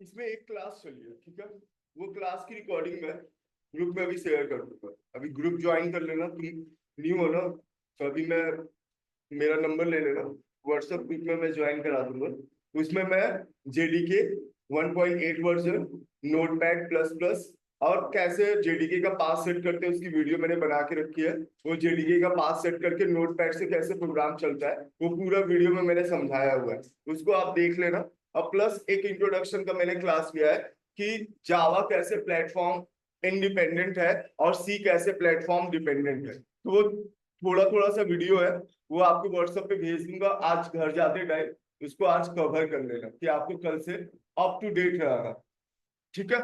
इसमें एक क्लास चली है, ठीक है। वो क्लास की रिकॉर्डिंग मैं ग्रुप में भी शेयर कर दूंगा। अभी ग्रुप ज्वाइन कर लेना, तुम न्यू हो ना, तो अभी मैं मेरा नंबर ले लेना, व्हाट्सएप ग्रुप में मैं ज्वाइन करा दूंगा। उसमें मैं JDK 1.8 version, notepad plus plus और कैसे जेडीके का पास सेट करते हैं उसकी वीडियो मैंने बना के रखी है। वो जेडीके का पास सेट करके नोटपैड से कैसे प्रोग्राम चलता है वो पूरा वीडियो में मैंने समझाया हुआ है, उसको आप देख लेना। और प्लस एक इंट्रोडक्शन का मैंने क्लास लिया है कि जावा कैसे प्लेटफॉर्म इंडिपेंडेंट है और सी कैसे प्लेटफॉर्म डिपेंडेंट है। तो वो थोड़ा थोड़ा सा वीडियो है, वो आपको व्हाट्सएप पे भेज दूंगा आज घर जाते टाइम। उसको आज कवर कर लेना कि आपको कल से अप टू डेट रहना, ठीक है।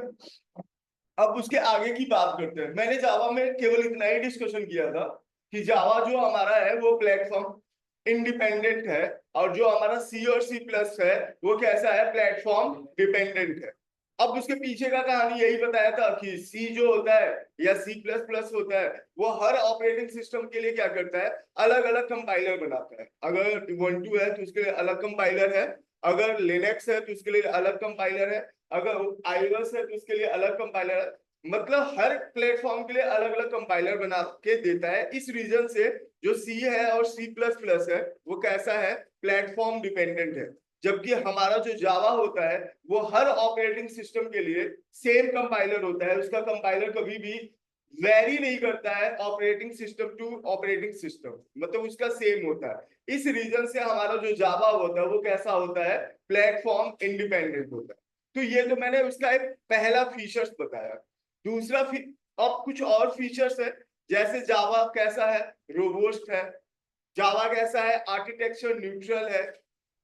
अब उसके आगे की बात करते हैं। मैंने जावा में केवल इतना ही डिस्कशन किया था कि जावा जो हमारा है वो प्लेटफॉर्म इंडिपेंडेंट है, और जो हमारा सी और सी प्लस है वो कैसा है, प्लेटफॉर्म डिपेंडेंट है। अब उसके पीछे का कहानी यही बताया था कि सी जो होता है या सी प्लस प्लस होता है वो हर ऑपरेटिंग सिस्टम के लिए क्या करता है, अलग अलग कंपाइलर बनाता है। अगर Ubuntu है तो उसके लिए अलग कंपाइलर है, अगर लिनक्स है तो उसके लिए अलग कंपाइलर है, अगर iOS है तो उसके लिए अलग कंपाइलर है। मतलब हर प्लेटफॉर्म के लिए अलग अलग कंपाइलर बना के देता है। इस रीजन से जो सी है और सी प्लस प्लस है वो कैसा है, प्लेटफॉर्म डिपेंडेंट है। जबकि हमारा जो जावा होता है वो हर ऑपरेटिंग सिस्टम के लिए सेम कंपाइलर होता है, उसका कंपाइलर कभी भी वेरी नहीं करता है operating system to operating system, मतलब उसका सेम होता है। इस रीजन से हमारा जो जावा होता है वो कैसा होता है, प्लेटफॉर्म इंडिपेंडेंट होता है। तो ये तो मैंने उसका एक पहला फीचर्स बताया। दूसरा अब कुछ और फीचर्स है, जैसे जावा कैसा है, रोबस्ट है। जावा कैसा है, आर्किटेक्चर न्यूट्रल है,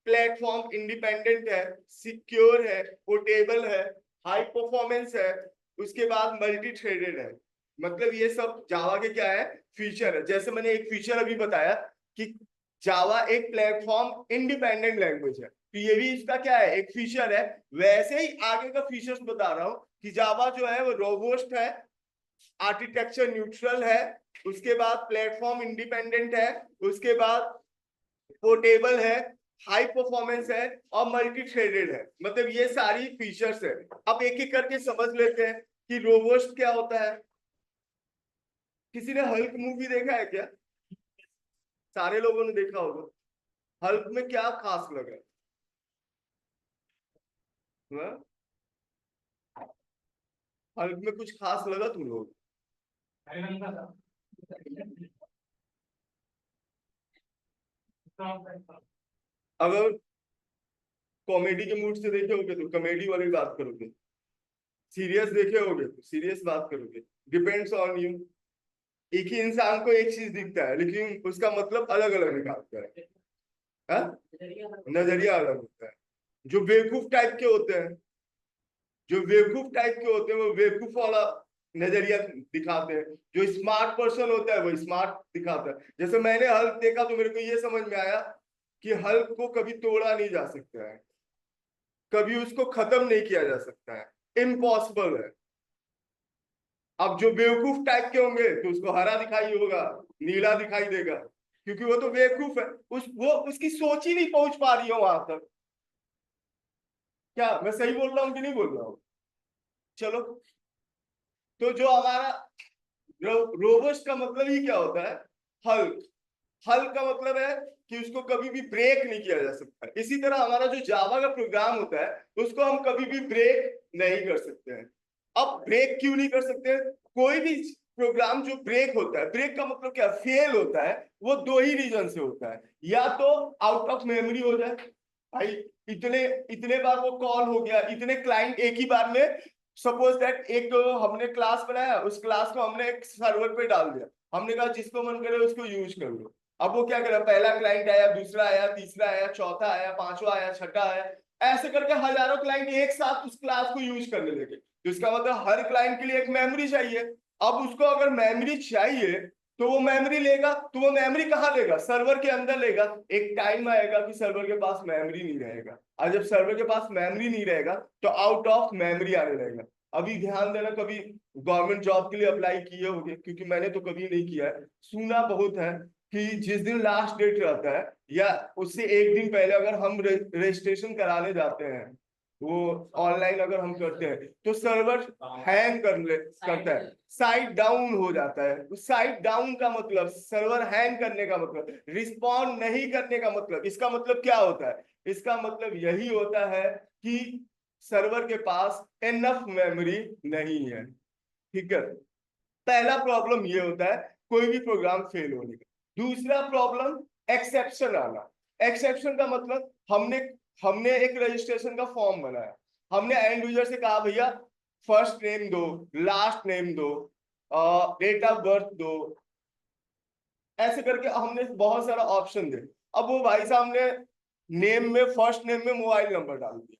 प्लेटफॉर्म इंडिपेंडेंट है, सिक्योर है, पोर्टेबल है, हाई परफॉर्मेंस है, उसके बाद मल्टी थ्रेडेड है। मतलब ये सब जावा के क्या है, फीचर है। जैसे मैंने एक फीचर अभी बताया कि जावा एक प्लेटफॉर्म इंडिपेंडेंट लैंग्वेज है, तो ये भी इसका क्या है, एक फीचर है। वैसे ही आगे का फीचर्स बता रहा हूं कि जावा जो है वो रोबस्ट है, आर्किटेक्चर न्यूट्रल है, उसके बाद प्लेटफॉर्म इंडिपेंडेंट है, उसके बाद पोर्टेबल है, हाई परफॉर्मेंस है और मल्टी थ्रेडेड है। मतलब ये सारी फीचर्स है। अब एक एक करके समझ लेते हैं कि रोबस्ट क्या होता है। किसी ने हल्क मूवी देखा है क्या? सारे लोगों ने देखा होगा। हल्क में क्या खास लगा? हाँ? हल्क में कुछ खास लगा तुम लोग? अगर कॉमेडी के मूड से देखे होगे तो कॉमेडी वाली बात करोगे, सीरियस देखे होगे तो सीरियस बात करोगे। Depends on you. एक ही इंसान को एक चीज दिखता है लेकिन उसका मतलब अलग अलग निकालता है। हाँ? नजरिया अलग होता है। जो बेवकूफ टाइप के होते हैं, जो बेवकूफ टाइप के होते हैं वो बेवकूफ वाला नजरिया दिखाते हैं। जो स्मार्ट पर्सन होता है वो स्मार्ट दिखाता है। जैसे मैंने हल्क देखा तो मेरे को ये समझ में आया कि हल्क को कभी तोड़ा नहीं जा सकता है, कभी उसको खत्म नहीं किया जा सकता है, इम्पॉसिबल है। अब जो बेवकूफ टाइप के होंगे तो उसको हरा दिखाई होगा, नीला दिखाई देगा, क्योंकि वो तो बेवकूफ है। वो उसकी सोच ही नहीं पहुंच पा रही है वहां तक। क्या मैं सही बोल रहा हूँ कि नहीं बोल रहा हूँ? चलो, तो जो हमारा रोबस्ट का मतलब ही क्या होता है, हल्क। हल्क का मतलब है कि उसको कभी भी ब्रेक नहीं किया जा सकता। इसी तरह हमारा जो जावा का प्रोग्राम होता है उसको हम कभी भी ब्रेक नहीं कर सकते हैं। अब ब्रेक क्यों नहीं कर सकते? कोई भी प्रोग्राम जो ब्रेक होता है, ब्रेक का मतलब क्या, फेल होता है, वो दो ही रीजन से होता है। या तो आउट ऑफ मेमोरी हो जाए, भाई इतने इतने बार वो कॉल हो गया, इतने क्लाइंट एक ही बार में। सपोज दैट एक हमने क्लास बनाया, उस क्लास को हमने एक सर्वर पे डाल दिया, हमने कहा जिसको मन करे उसको यूज कर लो। अब वो क्या करा, पहला क्लाइंट आया, दूसरा आया, तीसरा आया, चौथा आया, पांचवा आया, छठा आया, ऐसे करके हजारों क्लाइंट एक साथ उस क्लास को यूज करने लगे। तो इसका मतलब हर क्लाइंट के लिए एक मेमोरी चाहिए। अब उसको अगर मेमोरी चाहिए तो वो मेमोरी लेगा, तो वो मेमोरी कहाँ लेगा, सर्वर के अंदर लेगा। एक टाइम आएगा कि सर्वर के पास मेमोरी नहीं रहेगा, और जब सर्वर के पास मेमोरी नहीं रहेगा तो आउट ऑफ मेमोरी आने लगेगा। अभी ध्यान देना, कभी गवर्नमेंट जॉब के लिए अप्लाई किए होंगे, क्योंकि मैंने तो कभी नहीं किया है, सुना बहुत है कि जिस दिन लास्ट डेट रहता है या उससे एक दिन पहले अगर हम रजिस्ट्रेशन कराने जाते हैं वो ऑनलाइन अगर हम करते हैं तो सर्वर हैंग करता है, साइट डाउन हो जाता है। तो साइट डाउन का मतलब, सर्वर हैंग करने का मतलब, रिस्पॉन्ड नहीं करने का मतलब, इसका मतलब क्या होता है? इसका मतलब यही होता है कि सर्वर के पास एनफ मेमोरी नहीं है। ठीक है, पहला प्रॉब्लम ये होता है कोई भी प्रोग्राम फेल होने का। दूसरा प्रॉब्लम, एक्सेप्शन आना। एक्सेप्शन का मतलब, हमने हमने एक रजिस्ट्रेशन का फॉर्म बनाया, हमने एंड यूजर से कहा भैया फर्स्ट नेम दो, लास्ट नेम दो, डेट ऑफ बर्थ दो, ऐसे करके हमने बहुत सारा ऑप्शन दे। अब वो भाई साहब ने नेम में, फर्स्ट नेम में मोबाइल नंबर डाल दिया।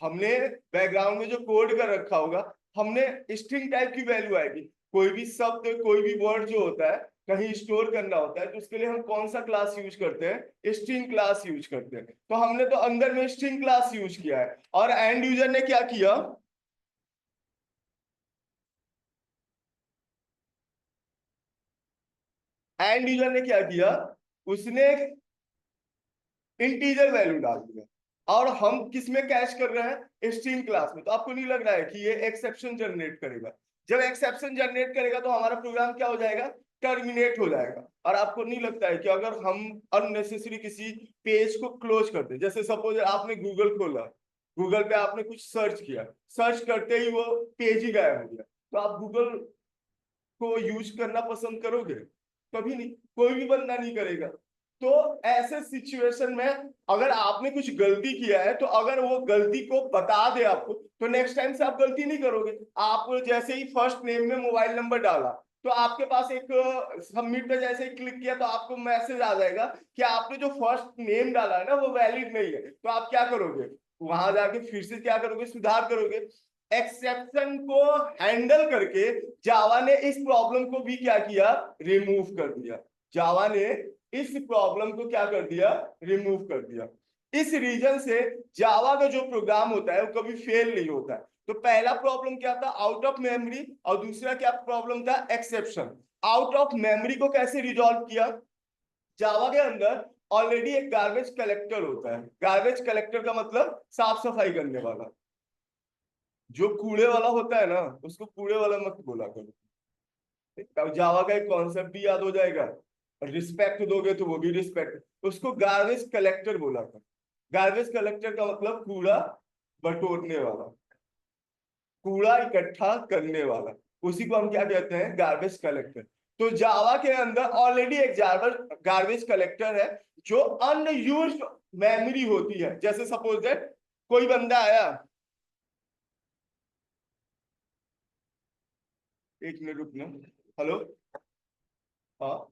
हमने बैकग्राउंड में जो कोड कर रखा होगा, हमने स्ट्रिंग टाइप की वैल्यू आएगी, कोई भी शब्द, कोई भी वर्ड जो होता है कहीं स्टोर करना होता है तो उसके लिए हम कौन सा क्लास यूज करते हैं? स्ट्रिंग क्लास यूज करते हैं। तो हमने तो अंदर में स्ट्रिंग क्लास यूज किया है, और एंड यूजर ने क्या किया? एंड यूजर ने क्या किया? उसने इंटीजर वैल्यू डाल दिया, और हम किस में कैश कर रहे हैं? स्ट्रिंग क्लास में। तो आपको नहीं लग रहा है कि ये एक्सेप्शन जनरेट करेगा? जब एक्सेप्शन जनरेट करेगा तो हमारा प्रोग्राम क्या हो जाएगा? टर्मिनेट हो जाएगा। और आपको नहीं लगता है कि अगर हम अननेसेसरी किसी पेज को क्लोज कर दे, जैसे सपोज आपने गूगल खोला, गूगल पे आपने कुछ सर्च किया, सर्च करते ही वो पेज ही गायब हो गया, तो आप गूगल को यूज करना पसंद करोगे? कभी नहीं, कोई भी बंदा नहीं करेगा। तो ऐसे सिचुएशन में अगर आपने कुछ गलती किया है, तो अगर वो गलती को बता दे आपको, तो नेक्स्ट टाइम से आप गलती नहीं करोगे। आप जैसे ही फर्स्ट नेम में मोबाइल नंबर डाला, तो आपके पास एक सबमिट पे जैसे ही क्लिक किया तो आपको मैसेज आ जाएगा कि आपने जो फर्स्ट नेम डाला है ना वो वैलिड नहीं है। तो आप क्या करोगे? वहां जाके फिर से क्या करोगे? सुधार करोगे। एक्सेप्शन को हैंडल करके जावा ने इस प्रॉब्लम को भी क्या किया? रिमूव कर दिया। जावा ने इस प्रॉब्लम को क्या कर दिया? रिमूव कर दिया। इस रीजन से जावा का जो प्रोग्राम होता है वो कभी फेल नहीं होता है। तो पहला प्रॉब्लम क्या था? Out of memory. और दूसरा क्या प्रॉब्लम था? एक्सेप्शन। आउट ऑफ मेमोरी को कैसे रिजॉल्व किया? जावा के अंदर ऑलरेडी एक गार्बेज कलेक्टर होता है। गार्बेज कलेक्टर का मतलब साफ सफाई करने वाला। जो कूड़े वाला होता है ना, उसको कूड़े वाला मत बोला करो, तब जावा का एक कॉन्सेप्ट भी याद हो जाएगा। रिस्पेक्ट दोगे तो वो भी रिस्पेक्ट। उसको गार्बेज कलेक्टर बोला था। गार्बेज कलेक्टर का मतलब कूड़ा बटोरने वाला, कूड़ा इकट्ठा करने वाला, उसी को हम क्या कहते हैं? Garbage collector. तो जावा के अंदर ऑलरेडी एक गार्बेज कलेक्टर है, जो अनयूज्ड मेमोरी होती है। जैसे सपोज दैट कोई बंदा आया, एक मिनट रुकना। हेलो। हाँ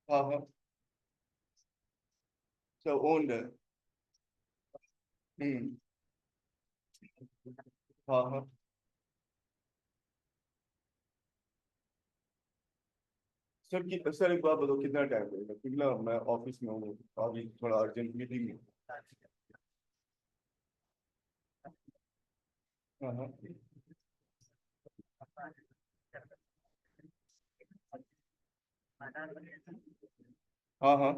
हाँ हाँ। सब ओन्ड है। हम्म। हाँ हाँ। सर एक बात बताओ, कितना टाइम लगेगा? क्योंकि ना मैं ऑफिस में हूँ, अभी थोड़ा अर्जेंट मीटिंग है। हाँ हाँ। हाँ हाँ।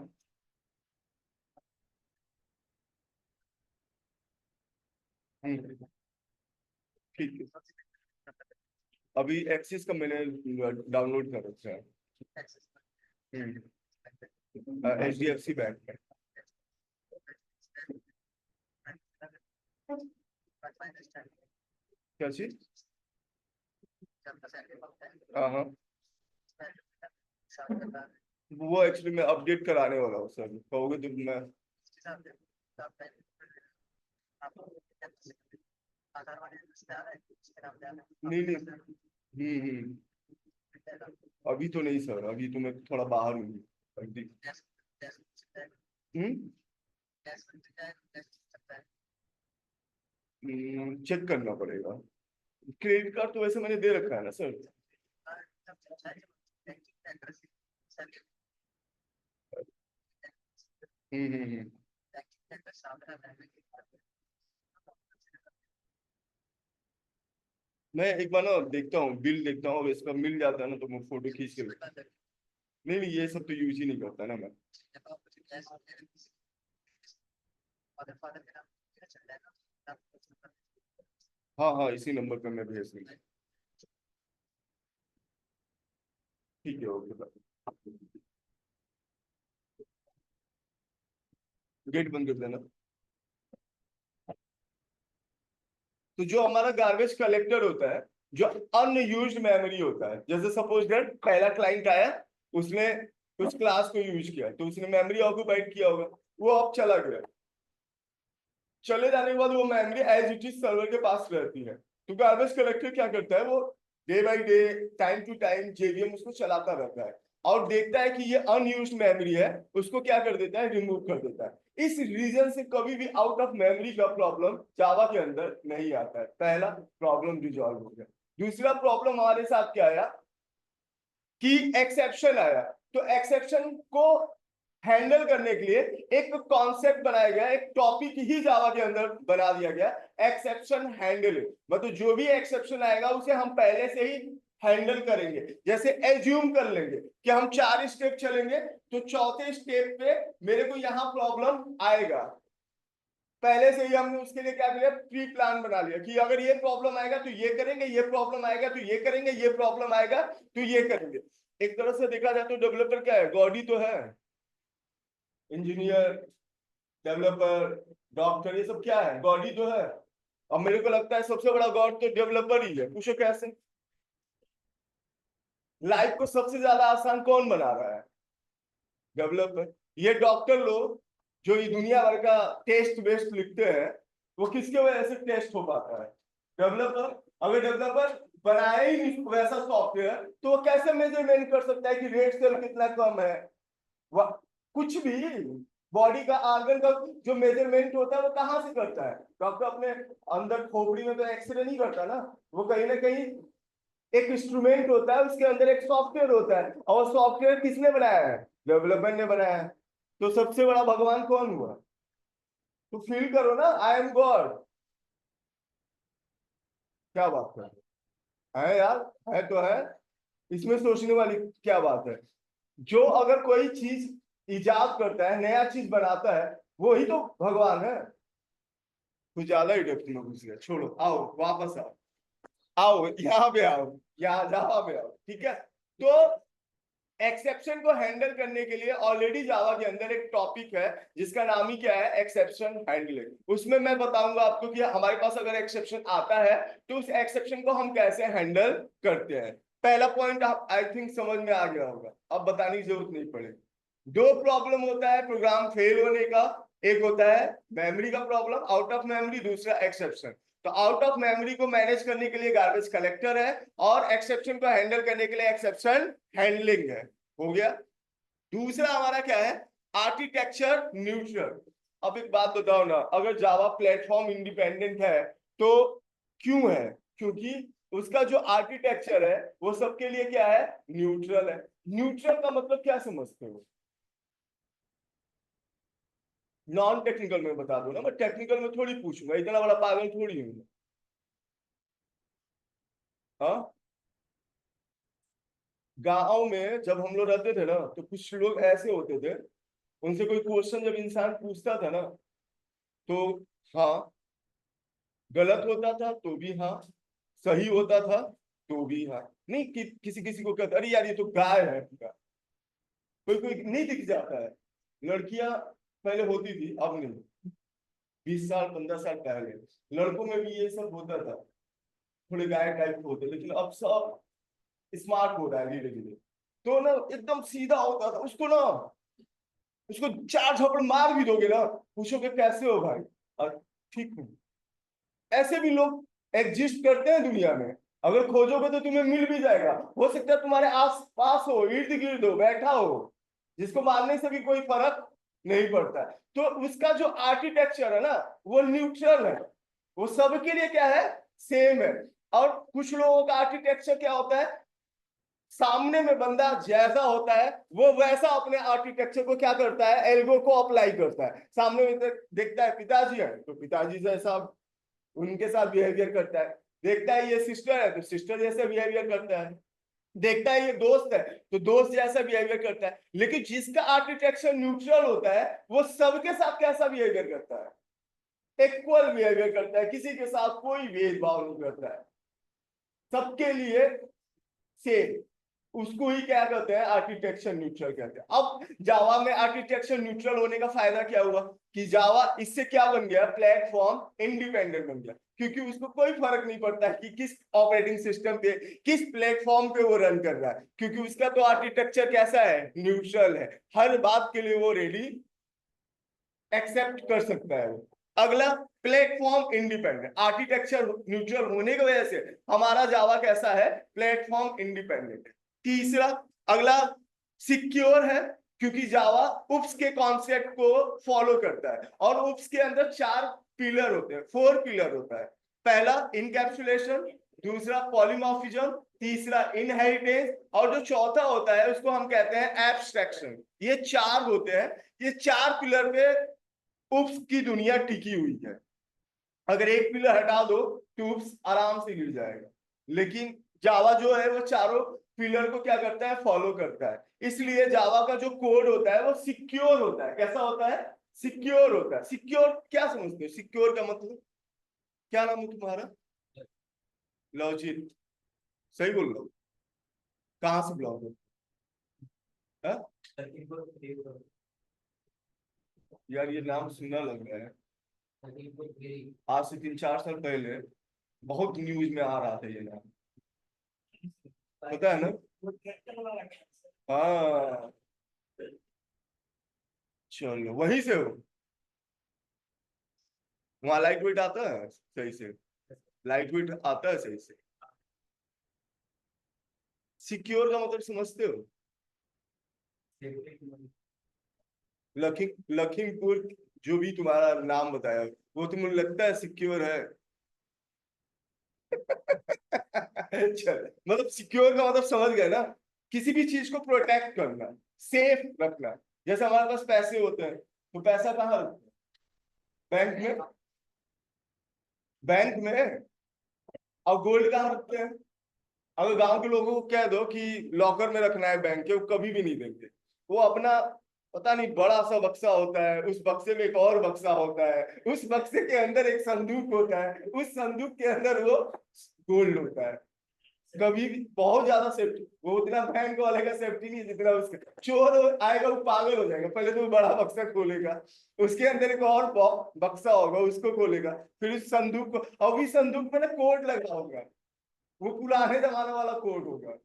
हम्म, ठीक है। अभी एक्सिस का मैंने डाउनलोड कर रखा है। H D F C bank. क्या चीज? हाँ हाँ। वो एक्चुअली मैं अपडेट कराने वाला हूँ सर, कहोगे तो मैं। नहीं नहीं। हम्म। अभी तो नहीं सर, अभी तो मैं थोड़ा बाहर हूँ अभी। हम्म। चेक करना पड़ेगा। क्रेडिट कार्ड तो वैसे मैंने दे रखा है ना सर। हम्म। मैं एक बार ना देखता हूँ, बिल देखता हूँ, इसका मिल जाता है ना तो मैं फोटो खींच के नहीं नहीं, ये सब तो यूज ही नहीं करता ना मैं। हाँ हाँ, इसी नंबर पे मैं भेज दूंगा। ठीक है, ओके। गेट बंद कर देना। तो जो हमारा गार्बेज कलेक्टर होता है, जो अनयूज्ड मेमोरी होता है, जैसे सपोज दैट पहला क्लाइंट आया, उसने उस क्लास को यूज किया, तो उसने मेमोरी ऑक्यूपाइड किया होगा, वो अब चला गया। चले जाने के बाद वो memory as it is server के पास रहती है। तो गार्बेज कलेक्टर क्या करता है, वो day by day, time to time JVM उसको चलाता रहता है, और देखता है कि ये अनयूज्ड मेमोरी है, उसको क्या कर देता है, रिमूव कर देता है। इस रीजन से कभी भी आउट ऑफ मेमोरी का प्रॉब्लम जावा के अंदर नहीं आता है। पहला प्रॉब्लम रिजॉल्व हो गया। दूसरा प्रॉब्लम हमारे साथ क्या आया कि एक्सेप्शन आया। तो एक्सेप्शन को हैंडल करने के लिए एक कॉन्सेप्ट बनाया गया, एक टॉपिक ही जावा के अंदर बना दिया गया, एक्सेप्शन हैंडलिंग। मतलब जो भी एक्सेप्शन आएगा उसे हम पहले से ही हैंडल करेंगे। जैसे एज्यूम कर लेंगे कि हम 4 स्टेप चलेंगे, तो चौथे स्टेप पे मेरे को यहां प्रॉब्लम आएगा, पहले से ही हमने उसके लिए क्या किया, प्री प्लान बना लिया कि अगर ये प्रॉब्लम आएगा तो ये करेंगे, ये प्रॉब्लम आएगा तो ये करेंगे, ये प्रॉब्लम आएगा तो ये करेंगे। एक तरह से देखा जाए तो डेवलपर क्या है, गॉड ही तो है। इंजीनियर, डेवलपर, डॉक्टर, ये सब क्या है, गॉड ही तो है। अब मेरे को लगता है सबसे बड़ा गॉड तो डेवलपर ही है। पूछो कैसे? लाइफ को सबसे ज्यादा आसान कौन बना रहा है? डेवलपर। ये डॉक्टर लोग जो ये दुनिया भर का टेस्ट वेस्ट लिखते हैं, वो किसके वजह से टेस्ट हो पाता है? डेवलपर। अगर डेवलपर बनाए ही नहीं वैसा सॉफ्टवेयर, तो वो कैसे मेजरमेंट कर सकता है कि रेड सेल कितना कम है? कुछ भी बॉडी का आर्गन का जो मेजरमेंट होता है वो कहाँ से करता है? डॉक्टर अपने अंदर खोपड़ी में तो एक्सरे नहीं करता ना, वो कहीं ना कहीं एक इंस्ट्रूमेंट होता है, उसके अंदर एक सॉफ्टवेयर होता है, और सॉफ्टवेयर किसने बनाया है? डेवलपमेंट ने बनाया है। तो सबसे बड़ा भगवान कौन हुआ? तो फील करो ना, आई एम गॉड। क्या बात है यार, है तो है। इसमें सोचने वाली क्या बात है? जो अगर कोई चीज इजाद करता है, नया चीज बनाता है, वो ही तो भगवान है। कुछ ज्यादा ही डेप्थ में घुस गया, छोड़ो, आओ वापस आओ। आओ यहाँ पे आओ, यहाँ जावा पे आओ, ठीक है। तो एक्सेप्शन को हैंडल करने के लिए ऑलरेडी जावा के अंदर एक टॉपिक है जिसका नाम ही क्या है, एक्सेप्शन हैंडलिंग। उसमें मैं बताऊंगा आपको कि हमारे पास अगर एक्सेप्शन आता है तो उस एक्सेप्शन को हम कैसे हैंडल करते हैं। पहला पॉइंट आप आई थिंक समझ में आ गया होगा, अब बताने की जरूरत नहीं पड़ेगी। दो प्रॉब्लम होता है प्रोग्राम फेल होने का, एक होता है मेमोरी का प्रॉब्लम, आउट ऑफ मेमोरी, दूसरा एक्सेप्शन। तो आउट ऑफ मेमोरी को मैनेज करने के लिए गार्बेज कलेक्टर है, और एक्सेप्शन को हैंडल करने के लिए एक्सेप्शन हैंडलिंग है। हो गया। दूसरा हमारा क्या है, आर्किटेक्चर न्यूट्रल। अब एक बात बताओ ना, अगर जावा प्लेटफॉर्म इंडिपेंडेंट है तो क्यों है? क्योंकि उसका जो आर्किटेक्चर है वो सबके लिए क्या है, न्यूट्रल है। न्यूट्रल का मतलब क्या समझते हो? नॉन टेक्निकल में बता दो ना, मैं टेक्निकल में थोड़ी पूछूंगा, इतना बड़ा पागल थोड़ी हूँ। हाँ, गांव में जब हम लोग रहते थे ना, तो कुछ लोग ऐसे होते थे, उनसे कोई क्वेश्चन जब इंसान पूछता था ना, तो हाँ, गलत होता था तो भी हाँ, सही होता था तो भी हाँ। नहीं किसी किसी को कहता अरे यार ये तो गाय है पूरा, कोई कोई नहीं दिख जाता है। लड़कियां पहले होती थी, अब नहीं। 20 साल 15 साल पहले लड़कों में भी ये सब होता था, थोड़े गाय टाइप के होते, लेकिन अब सब स्मार्ट हो रहा है धीरे धीरे। तो ना एकदम सीधा होता था, उसको ना, उसको 4 झपड़ मार भी दोगे ना, पूछोगे कैसे हो भाई, और ठीक हूँ। ऐसे भी लोग एग्जिस्ट करते हैं दुनिया में, अगर खोजोगे तो तुम्हें मिल भी जाएगा। हो सकता है तुम्हारे आस पास हो, इर्द गिर्द हो, बैठा हो, जिसको मानने से भी कोई फर्क नहीं पड़ता है। तो उसका जो आर्किटेक्चर है ना, वो न्यूट्रल है, वो सबके लिए क्या है, सेम है। और कुछ लोगों का आर्किटेक्चर क्या होता है, सामने में बंदा जैसा होता है वो वैसा अपने आर्किटेक्चर को क्या करता है, एल्गो को अप्लाई करता है। सामने में देखता है पिताजी है तो पिताजी जैसा उनके साथ बिहेवियर करता है, देखता है ये सिस्टर है तो सिस्टर जैसे बिहेवियर करता है, देखता है ये दोस्त है तो दोस्त जैसा बिहेवियर करता है। लेकिन जिसका आर्किटेक्चर न्यूट्रल होता है वो सबके साथ कैसा बिहेवियर करता है, इक्वल बिहेवियर करता है, किसी के साथ कोई भेदभाव नहीं करता है, सबके लिए सेम। उसको ही क्या कहते हैं, आर्किटेक्चर न्यूट्रल कहते हैं। अब जावा में आर्किटेक्चर न्यूट्रल होने का फायदा क्या हुआ कि जावा इससे क्या बन गया, प्लेटफॉर्म इंडिपेंडेंट बन गया, क्योंकि उसको कोई फर्क नहीं पड़ता कि किस ऑपरेटिंग सिस्टम पे, किस प्लेटफॉर्म पे वो रन कर रहा है, क्योंकि उसका तो आर्किटेक्चर कैसा है, न्यूट्रल है, हर बात के लिए वो रेडी एक्सेप्ट कर सकता है। अगला, प्लेटफॉर्म इंडिपेंडेंट, आर्किटेक्चर न्यूट्रल होने की वजह से हमारा जावा कैसा है, प्लेटफॉर्म इंडिपेंडेंट है। तीसरा, अगला, सिक्योर है, क्योंकि जावा उप्स के कॉन्सेप्ट को फॉलो करता है, और उप्स के अंदर 4 पिलर होते हैं, 4 पिलर होता है। पहला इनकैप्सुलेशन, दूसरा पॉलीमॉर्फिज्म, तीसरा इनहेरिटेंस, और जो चौथा होता है उसको हम कहते हैं एब्स्ट्रैक्शन। ये 4 होते हैं, ये 4 पिलर पे उप्स की दुनिया टिकी हुई है। अगर एक पिलर हटा दो तो उप्स आराम से गिर जाएगा, लेकिन जावा जो है वो चारों पिलर को क्या करता है, फॉलो करता है। इसलिए जावा का जो कोड होता है वो सिक्योर होता है। कैसा होता है, सिक्योर होता है। सिक्योर क्या समझते हो, सिक्योर का मतलब क्या, नाम है तुम्हारा, लॉजिक, सही बोल रहा हूँ, कहाँ से ब्लॉक हो, यार ये नाम सुनना लग रहा है, आज से 3-4 साल पहले बहुत न्यूज में आ रहा था ये नाम, पता है ना। हाँ, चलो वहीं से हो, वहां लाइट वेट आता है सही से, लाइट वेट आता है सही से। सिक्योर का मतलब समझते हो, लखीमपुर जो भी तुम्हारा नाम बताया वो तुम्हें लगता है सिक्योर है? चल, मतलब सिक्योर का मतलब समझ गए ना, किसी भी चीज को प्रोटेक्ट करना, सेफ रखना। जैसे हमारे पास पैसे होते हैं तो पैसा कहाँ रखते हैं, बैंक में, बैंक में। और गोल्ड कहाँ रखते हैं, अगर गांव के लोगों को कह दो कि लॉकर में रखना है बैंक के, वो कभी भी नहीं देंगे। वो अपना, पता नहीं, बड़ा सा बक्सा होता है, उस बक्से में एक और बक्सा होता है, उस बक्से के अंदर एक संदूक होता है, उस संदूक के अंदर वो गोल्ड होता है। कभी भी बहुत ज्यादा सेफ्टी, वो उतना बैंक वाले का सेफ्टी नहीं जितना उसका। चोर आएगा वो पागल हो जाएगा, पहले तो वो बड़ा बक्सा खोलेगा, उसके अंदर एक और बक्सा होगा, उसको खोलेगा, फिर उस संदूक को, और भी संदूक में ना कोड लगा होगा, वो पुराने जमाने वाला कोड होगा,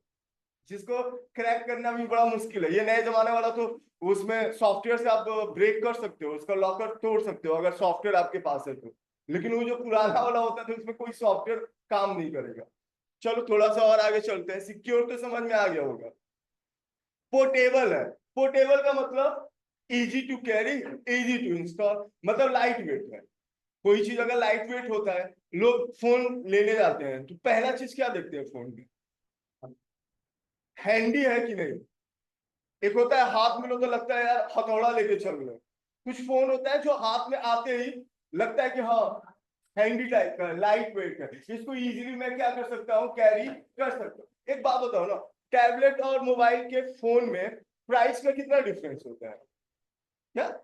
जिसको क्रैक करना भी बड़ा मुश्किल है। ये नए जमाने वाला तो उसमें सॉफ्टवेयर से आप ब्रेक कर सकते हो, उसका लॉकर तोड़ सकते हो अगर सॉफ्टवेयर आपके पास है तो, लेकिन वो जो पुराना वाला होता है तो उसमें कोई सॉफ्टवेयर काम नहीं करेगा। चलो थोड़ा सा और आगे चलते हैं, सिक्योर तो समझ में आ गया होगा। पोर्टेबल है, पोर्टेबल का मतलब easy to carry, easy to install, मतलब लाइट वेट है। कोई चीज अगर लाइट वेट होता है, लोग फोन लेने जाते हैं तो पहला चीज क्या देखते हैं फोन में, हैंडी है कि नहीं। एक होता है हाथ में लो तो लगता है यार हथौड़ा लेके चल रहे हैं, कुछ फोन होता है जो हाथ में आते ही लगता है कि हाँ हैंडी टाइप का, लाइट वेट है, इसको इजीली मैं क्या कर सकता हूँ, कैरी कर सकता हूँ। एक बात बताओ ना, टैबलेट और मोबाइल के फोन में प्राइस का कितना डिफरेंस होता है, क्या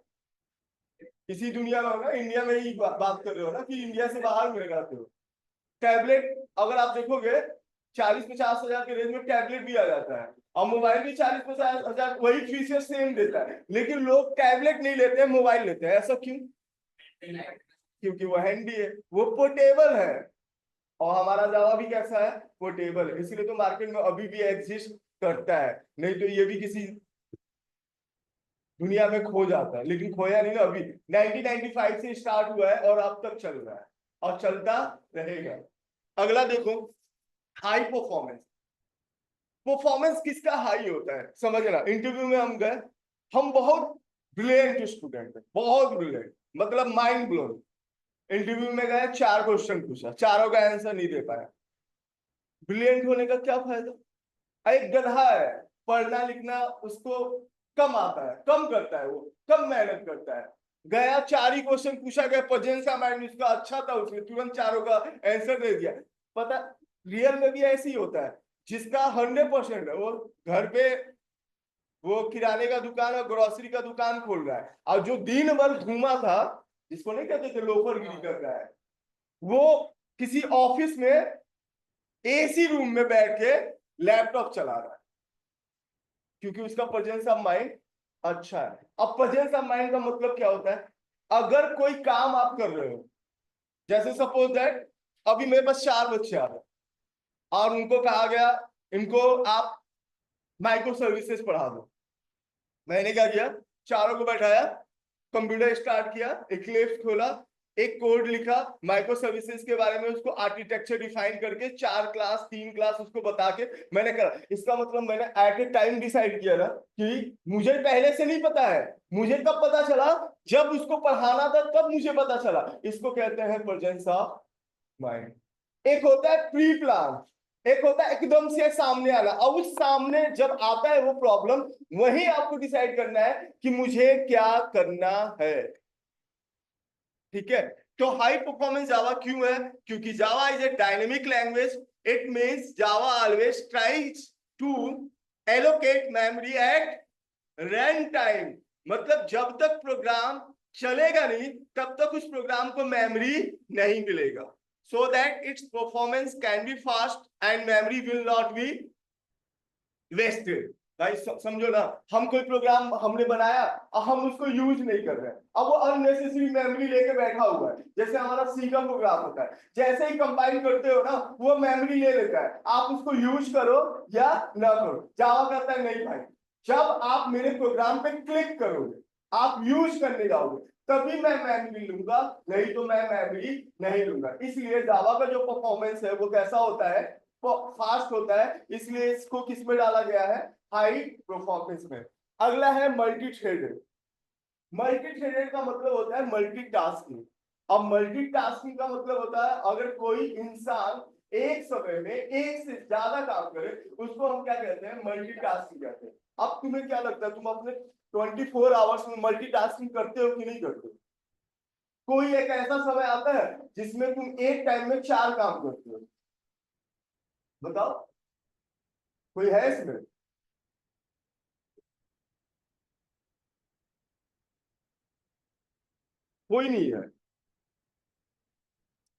इसी दुनिया में होगा, इंडिया में ही बात कर रहे हो ना, कि इंडिया से बाहर में लगाते हो। टैबलेट अगर आप देखोगे 40-50 हजार के रेंज में टैबलेट भी आ जाता है, और मोबाइल भी 40-50 हजार, वही फीचर सेम देता है, लेकिन लोग टैबलेट नहीं लेते हैं, मोबाइल लेते हैं। ऐसा क्यों, क्योंकि वो हैंडी है, वो पोर्टेबल है। और हमारा जावा भी कैसा है, पोर्टेबल है, इसलिए तो मार्केट में अभी भी एग्जिस्ट करता है, नहीं तो ये भी किसी दुनिया में खो जाता है, लेकिन खोया नहीं ना, अभी 1995 से स्टार्ट हुआ है और अब तक चल रहा है और चलता रहेगा। अगला देखो, हाई परफॉर्मेंस। परफॉर्मेंस किसका हाई होता है, समझना। इंटरव्यू में हम गए, हम बहुत ब्रिलियंट स्टूडेंट है, बहुत ब्रिलियंट, मतलब माइंड ब्लोन। इंटरव्यू में गए, 4 क्वेश्चन पूछा, चारों का आंसर नहीं दे पाया। ब्रिलियंट होने का क्या फायदा, एक गधा है, पढ़ना लिखना उसको कम आता है, कम करता है, वो कम मेहनत करता है। गया, 4 ही क्वेश्चन पूछा गया, प्रेजेंस माइंड उसका अच्छा था, उसने तुरंत चारों का आंसर दे दिया। पता, रियल में भी ऐसे ही होता है, जिसका 100% है वो घर पे वो किराने का दुकान और ग्रोसरी का दुकान खोल रहा है, और जो दिन भर घूमा था जिसको नहीं कहते थे लोफरगिरी कर रहा है, वो किसी ऑफिस में एसी रूम में बैठ के लैपटॉप चला रहा है, क्योंकि उसका प्रेजेंस ऑफ माइंड अच्छा है। अब प्रेजेंस ऑफ माइंड का मतलब क्या होता है? अगर कोई काम आप कर रहे हो, जैसे सपोज दैट अभी मेरे पास 4 बच्चे आ रहे और उनको कहा गया इनको आप माइक्रो सर्विसेज पढ़ा दो। मैंने क्या किया, चारों को बैठाया, कंप्यूटर स्टार्ट किया, एक लिस्ट खोला, एक कोड लिखा माइक्रो सर्विसेज के बारे में, उसको आर्किटेक्चर डिफाइन करके 4 क्लास 3 क्लास उसको बता के मैंने करा। इसका मतलब मैंने एट ए टाइम डिसाइड किया ना कि मुझे पहले से नहीं पता है, मुझे कब पता चला, जब उसको पढ़ाना था तब मुझे पता चला। इसको कहते हैं प्रेजेंस ऑफ माइंड। एक होता है प्री प्लान, एक होता है एकदम से सामने आना। और उस सामने जब आता है वो प्रॉब्लम, वही आपको डिसाइड करना है कि मुझे क्या करना है। ठीक है, तो हाई परफॉर्मेंस जावा क्यों है? क्योंकि Java is a dynamic language. It means Java always tries to allocate memory at run time. मतलब जब तक प्रोग्राम चलेगा नहीं तब तक उस प्रोग्राम को मेमोरी नहीं मिलेगा, so that its performance can be fast and memory will not be wasted। भाई समझो ना, हम कोई प्रोग्राम हमने बनाया और हम उसको यूज नहीं कर रहे हैं, अब वो अननेसेसरी मेमोरी लेके बैठा हुआ है। जैसे हमारा सी का प्रोग्राम होता है, जैसे ही कंपाइल करते हो ना वो मेमोरी ले लेता है, आप उसको यूज करो या ना करो। जावा कहता है नहीं भाई, जब आप मेरे प्रोग्राम पे क्लिक करोगे, आप यूज करने जाओगे, तभी मैं मेमोरी लूंगा, नहीं तो मैं मेमोरी नहीं लूंगा। इसलिए जावा का जो परफॉर्मेंस है वो कैसा होता है? फास्ट होता है। इसलिए इसको किस में डाला गया है? हाई परफॉर्मेंस में। अगला है मल्टी थ्रेडेड। मल्टी थ्रेडेड का मतलब होता है मल्टीटास्किंग। अब मल्टीटास्किंग का मतलब होता है अगर कोई इंसान एक समय में एक से ज्यादा काम करे, उसको हम क्या कहते हैं? मल्टीटास्किंग कहते हैं। अब तुम्हें क्या लगता है, तुम अपने 24 आवर्स में मल्टीटास्किंग करते हो कि नहीं करते हो? कोई एक ऐसा समय आता है जिसमें तुम एक टाइम में 4 काम करते हो? बताओ, कोई है इसमें? कोई नहीं है।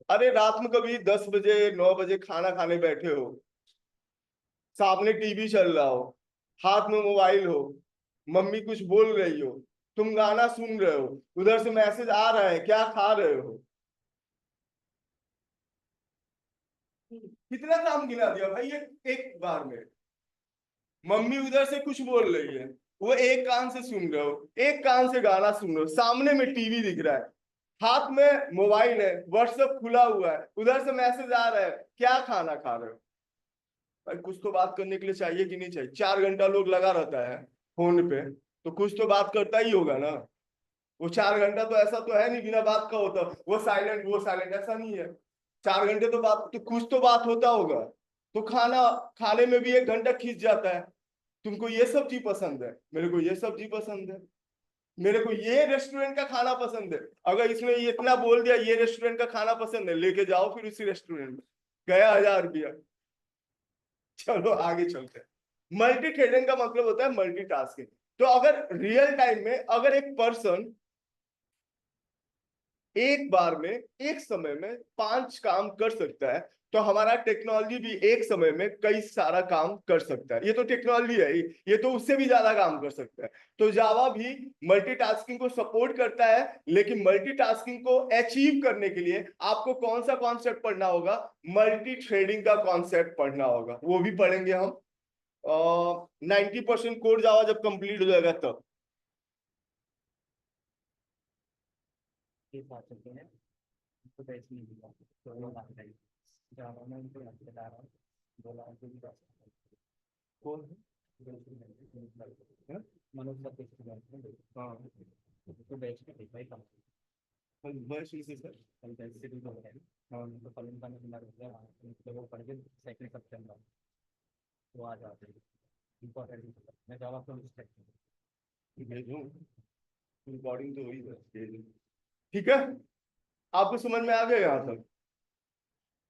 अरे रात में कभी 10 बजे 9 बजे खाना खाने बैठे हो, सामने टीवी चल रहा हो, हाथ में मोबाइल हो, मम्मी कुछ बोल रही हो, तुम गाना सुन रहे हो, उधर से मैसेज आ रहा है, क्या खा रहे हो? कितना काम गिना दिया भाई ये एक बार में। मम्मी उधर से कुछ बोल रही है, वो एक कान से सुन रहे हो, एक कान से गाना सुन रहे हो, सामने में टीवी दिख रहा है, हाथ में मोबाइल है, व्हाट्सएप खुला हुआ है, उधर से मैसेज आ रहा है, क्या खाना खा रहे हो? भाई कुछ तो बात करने के लिए चाहिए कि नहीं चाहिए? 4 घंटा लोग लगा रहता है फोन पे, तो कुछ तो बात करता ही होगा ना। वो 4 घंटा तो ऐसा तो है नहीं बिना बात का होता, वो साइलेंट ऐसा नहीं है। 4 घंटे तो बात, तो कुछ तो बात होता होगा। तो खाना खाने में भी 1 घंटा खींच जाता है। तुमको ये सब्जी पसंद है, मेरे को ये सब्जी पसंद है, मेरे को ये रेस्टोरेंट का खाना पसंद है। अगर इसने ये इतना बोल दिया ये रेस्टोरेंट का खाना पसंद है, लेके जाओ फिर उसी रेस्टोरेंट में, गया 1000 रुपया। चलो आगे चलते हैं। मल्टी थ्रेडिंग का मतलब होता है मल्टीटास्किंग। तो अगर रियल टाइम में अगर एक पर्सन एक बार में एक समय में 5 काम कर सकता है, तो हमारा टेक्नोलॉजी भी एक समय में कई सारा काम कर सकता है। ये तो टेक्नोलॉजी है, ये तो उससे भी ज्यादा काम कर सकता है। तो जावा भी मल्टीटास्किंग को सपोर्ट करता है, लेकिन मल्टीटास्किंग को अचीव करने के लिए आपको कौन सा कॉन्सेप्ट पढ़ना होगा? मल्टी थ्रेडिंग का कॉन्सेप्ट पढ़ना होगा। वो भी पढ़ेंगे हम 90% कोड जावा जब कंप्लीट हो जाएगा तब। के साथ चलते हैं तो बैच नहीं दिया तो वो बात है जावा में उनको याद बता रहा हूँ बोला उनको भी बात कौन है? मनोज का टेस्ट किया हाँ, तो बैच में भाई कम बस इसी से। कल बैच से भी हो गया और उनको फलन का नंबर हो गया तो वो पढ़ के सेकंड सेप्टेम्बर तो आ जाते हैं इंपॉर्टेंट मैं जावा को भेजूं, रिकॉर्डिंग तो हुई है। ठीक है, आपको समझ में आ गया? यहाँ तक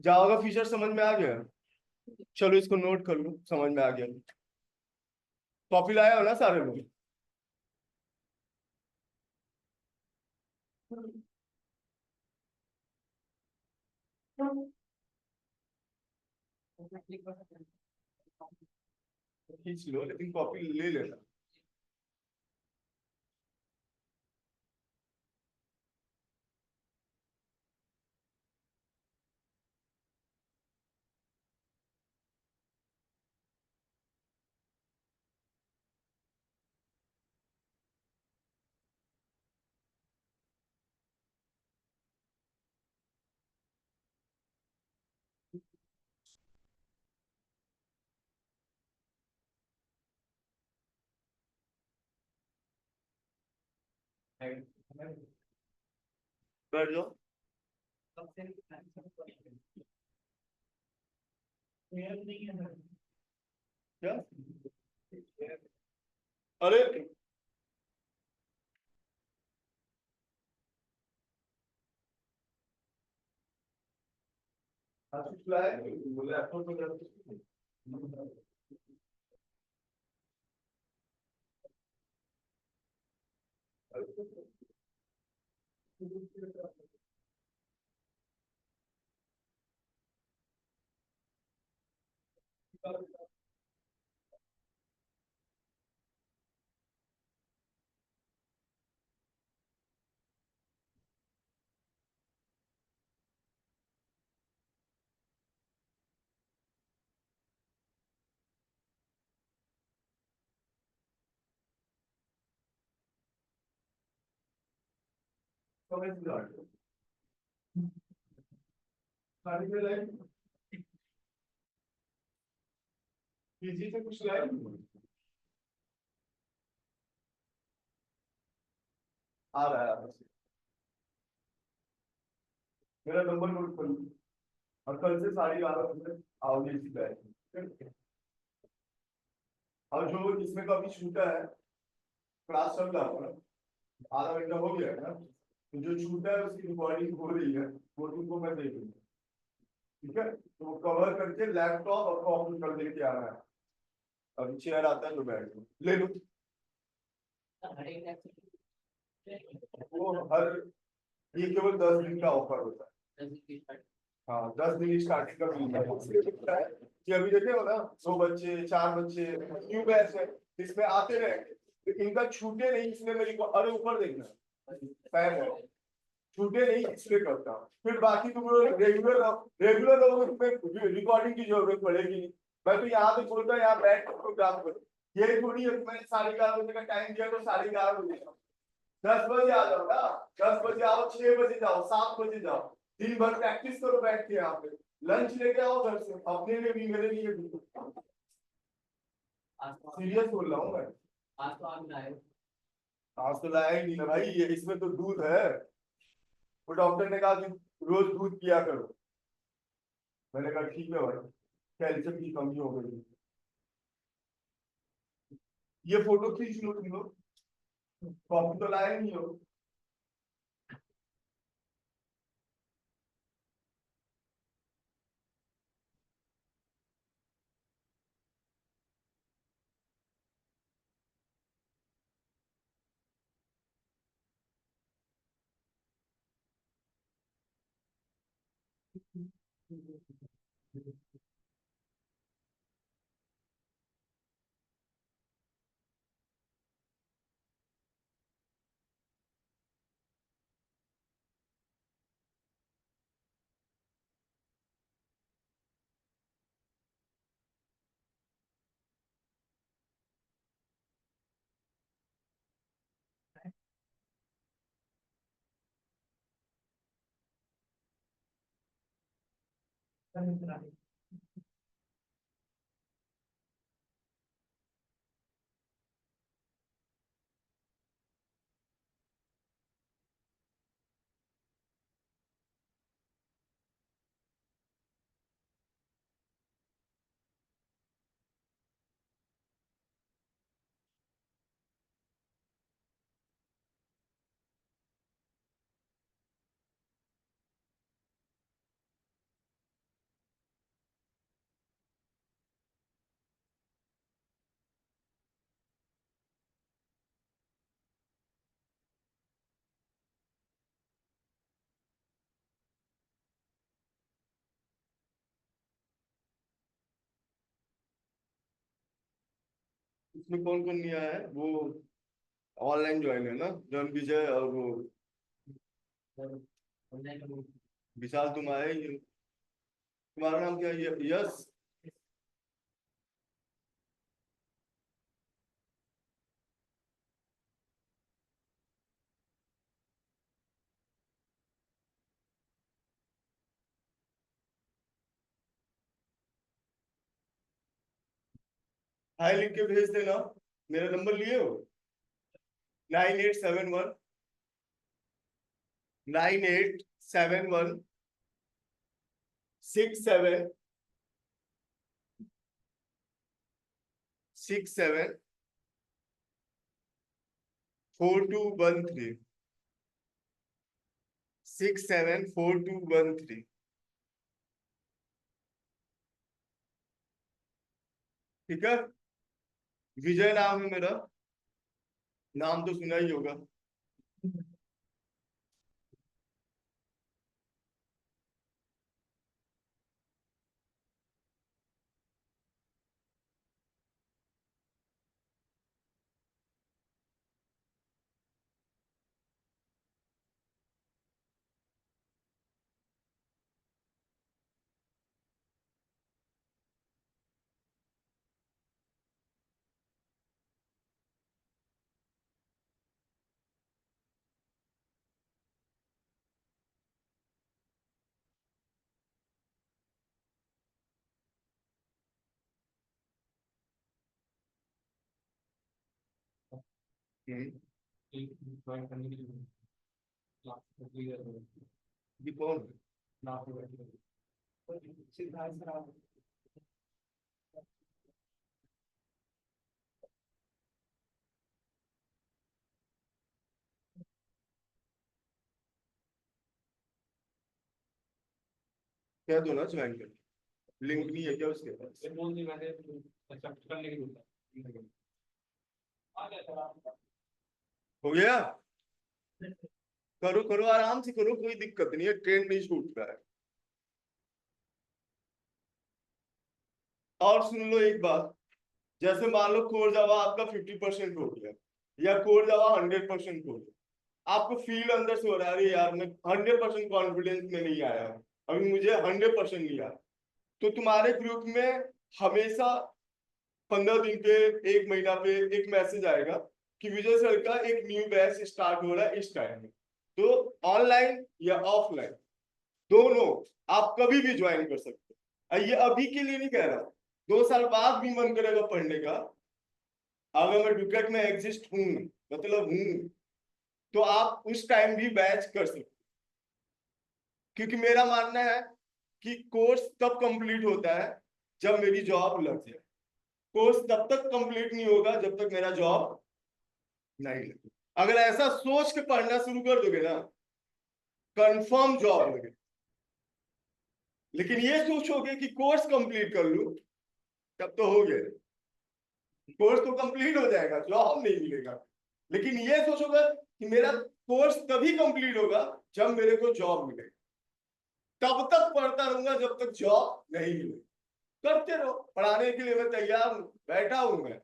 जावा का फीचर समझ में आ गया? चलो इसको नोट कर लो, समझ में आ गया। कॉपी लाया हो ना सारे लोग? खींच लो लेकिन कॉपी ले लेना। बैठ जाओ। क्या? अरे आशीष लाए बोले आपको तो समझ लो। खाने में लाए पीजी से कुछ लाए आ रहा है आपसे। मेरा नंबर नोट कर लो और कल से सारी 11 बजे आओगे इसी बैच। और जो इसमें का अभी छूटा है क्लास चल रहा है ना, आधा घंटा हो गया है ना, तो जो छूटा है उसकी रिकॉर्डिंग हो रही है वो तुमको मैं दे दूंगा। ठीक है, तो कवर करके लैपटॉप और कॉपी कर लेके आना है। अभी चेयर आता है तो बैठ जाओ, ले लो। वो हर ये केवल 10 दिन का ऑफर होता है। हाँ 10 दिन स्टार्टिंग का मिलता है, इसलिए दिखता है कि अभी देखे हो ना 2 बच्चे 4 बच्चे न्यू बैच है, इसमें आते रहेंगे तो इनका छूटे नहीं, इसलिए मेरी को अरे ऊपर देखना पैर है, छूटे नहीं इसलिए करता हूँ। फिर बाकी तुम लोग रेगुलर रेगुलर लोगों में रिकॉर्डिंग की जरूरत पड़ेगी नहीं। मैं तो यहाँ पे बोलता हूँ यहाँ बैठ कर प्रोग्राम करो, ये थोड़ी है कि मैंने 11:30 बजे का टाइम दिया तो 11:30 बजे 10 बजे आ जाओ ना, 10 बजे आओ, 6 बजे जाओ, 7 बजे जाओ, दिन भर प्रैक्टिस करो बैठ के यहाँ पे, लंच लेके आओ घर से, अपने लिए भी मेरे लिए भी। सीरियस बोल रहा हूँ मैं। आज तो लाया ही नहीं ना भाई, ये इसमें तो दूध है। वो डॉक्टर ने कहा कि रोज दूध पिया करो। मैंने कहा ठीक है भाई, कैल्शियम की कमी हो गई। ये फोटो खींच लो तुम लोग, कॉपी तो लाए नहीं हो। इसमें कौन कौन नहीं आया है? वो ऑनलाइन ज्वाइन है ना, जन विजय और वो विशाल, तुम आए ही नहीं। तुम्हारा नाम क्या है? यस। हाय लिख के भेज देना। मेरा नंबर लिए हो? 987167674213। 674213। ठीक है। विजय नाम है मेरा। नाम तो सुना ही होगा। हम्म। ज्वाइन करने के लिए क्लास क्लियर हो ये कौन है? ना हो सिद्धार्थ सर आप क्या दो ना ज्वाइन कर। लिंक नहीं है क्या उसके पास? ये बोल दी मैंने एक्सेप्ट करने के लिए आ गया सर आप हो गया। करो करो, आराम से करो, कोई दिक्कत नहीं है, ट्रेन नहीं छूट रहा है। और सुन लो एक बात, जैसे मान लो कोर जावा आपका 50% हो गया, या कोर जावा 100% हो गया, आपको फील अंदर से हो रहा है अरे यार मैं 100% कॉन्फिडेंस में नहीं आया, अभी मुझे 100% नहीं आया, तो तुम्हारे ग्रुप में हमेशा 15 दिन पे, 1 महीना पे एक मैसेज आएगा कि विजय सर का एक न्यू बैच स्टार्ट हो रहा है इस टाइम में। तो ऑनलाइन या ऑफलाइन दोनों आप कभी भी ज्वाइन कर सकते हो। ये अभी के लिए नहीं कह रहा, 2 साल बाद भी मन करेगा पढ़ने का, अगर मैं डुकेट में एग्जिस्ट हूँ, मतलब हूँ, तो आप उस टाइम भी बैच कर सकते हो। क्योंकि मेरा मानना है कि कोर्स तब कंप्लीट होता है जब मेरी जॉब लग जाए, कोर्स तब तक कंप्लीट नहीं होगा जब तक मेरा जॉब नहीं लगे। अगर ऐसा सोच के पढ़ना शुरू कर दोगे ना, कंफर्म जॉब लगे। लेकिन ये सोचोगे कि कोर्स कंप्लीट कर लूं, तब तो हो गया, कोर्स तो कंप्लीट हो जाएगा, जॉब नहीं मिलेगा। लेकिन ये सोचोगे कि मेरा कोर्स तभी कंप्लीट होगा जब मेरे को जॉब मिलेगा, तब तक पढ़ता रहूंगा जब तक जॉब नहीं मिलेगी। करते रहो, पढ़ाने के लिए मैं तैयार हूं, बैठा हूं मैं।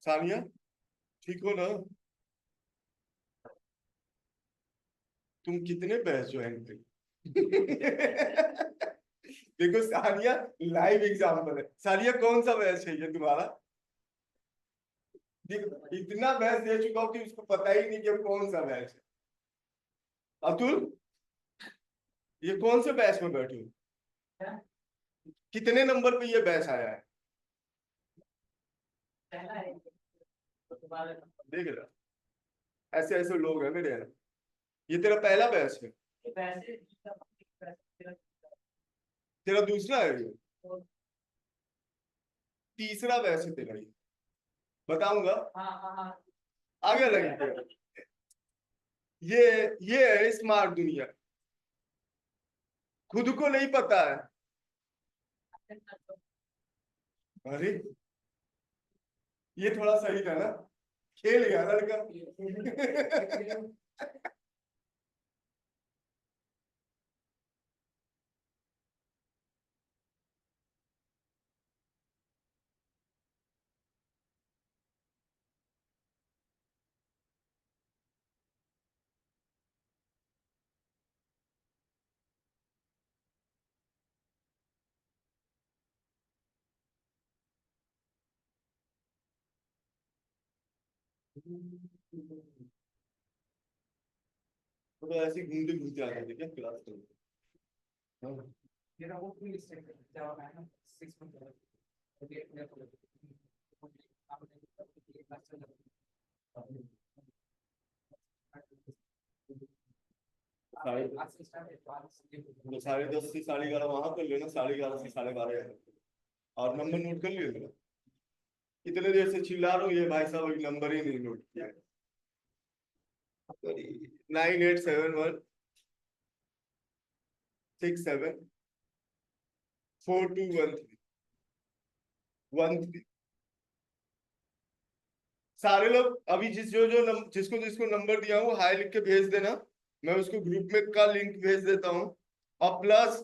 सानिया, ठीक हो ना? तुम कितने बैच ज्वाइन कर देखो सानिया, लाइव एग्जाम्पल है। सानिया कौन सा बैच है ये तुम्हारा? देखो इतना बैच दे चुका हूं कि उसको पता ही नहीं कि अब कौन सा बैच है। अतुल, ये कौन से बैच में बैठे हो? कितने नंबर पे ये बैच आया है? देख रहा, ऐसे ऐसे लोग हैं मेरे यहाँ। ये तेरा पहला बैच है? तेरा दूसरा है ये? तीसरा बैच है तेरा ये? बताऊंगा आगे लगेगा। ये ये है स्मार्ट दुनिया, खुद को नहीं पता है। अरे ये थोड़ा सही था ना, खेल गया लड़का तो ऐसे ही घूमते घूमते आ गए थे क्या क्लास में? हाँ। मेरा वो फुल स्टैक जावा है ना 6 मंथ ओके मेरा तो आपने ये क्लास चल रहा है साढ़े आज से स्टार्ट है तो आज से तो 10:30 से 11:30 वहां कर लेना, 11:30 से 12:30 यहाँ। और नंबर नोट कर लियो मेरा। इतने देर से चिल्ला रहा हूँ, ये भाई साहब अभी नंबर ही नहीं नोट किया है। 9871674213। सारे लोग अभी जिसको जिसको नंबर दिया हूँ हाई लिख के भेज देना। मैं उसको ग्रुप में का लिंक भेज देता हूँ। और प्लस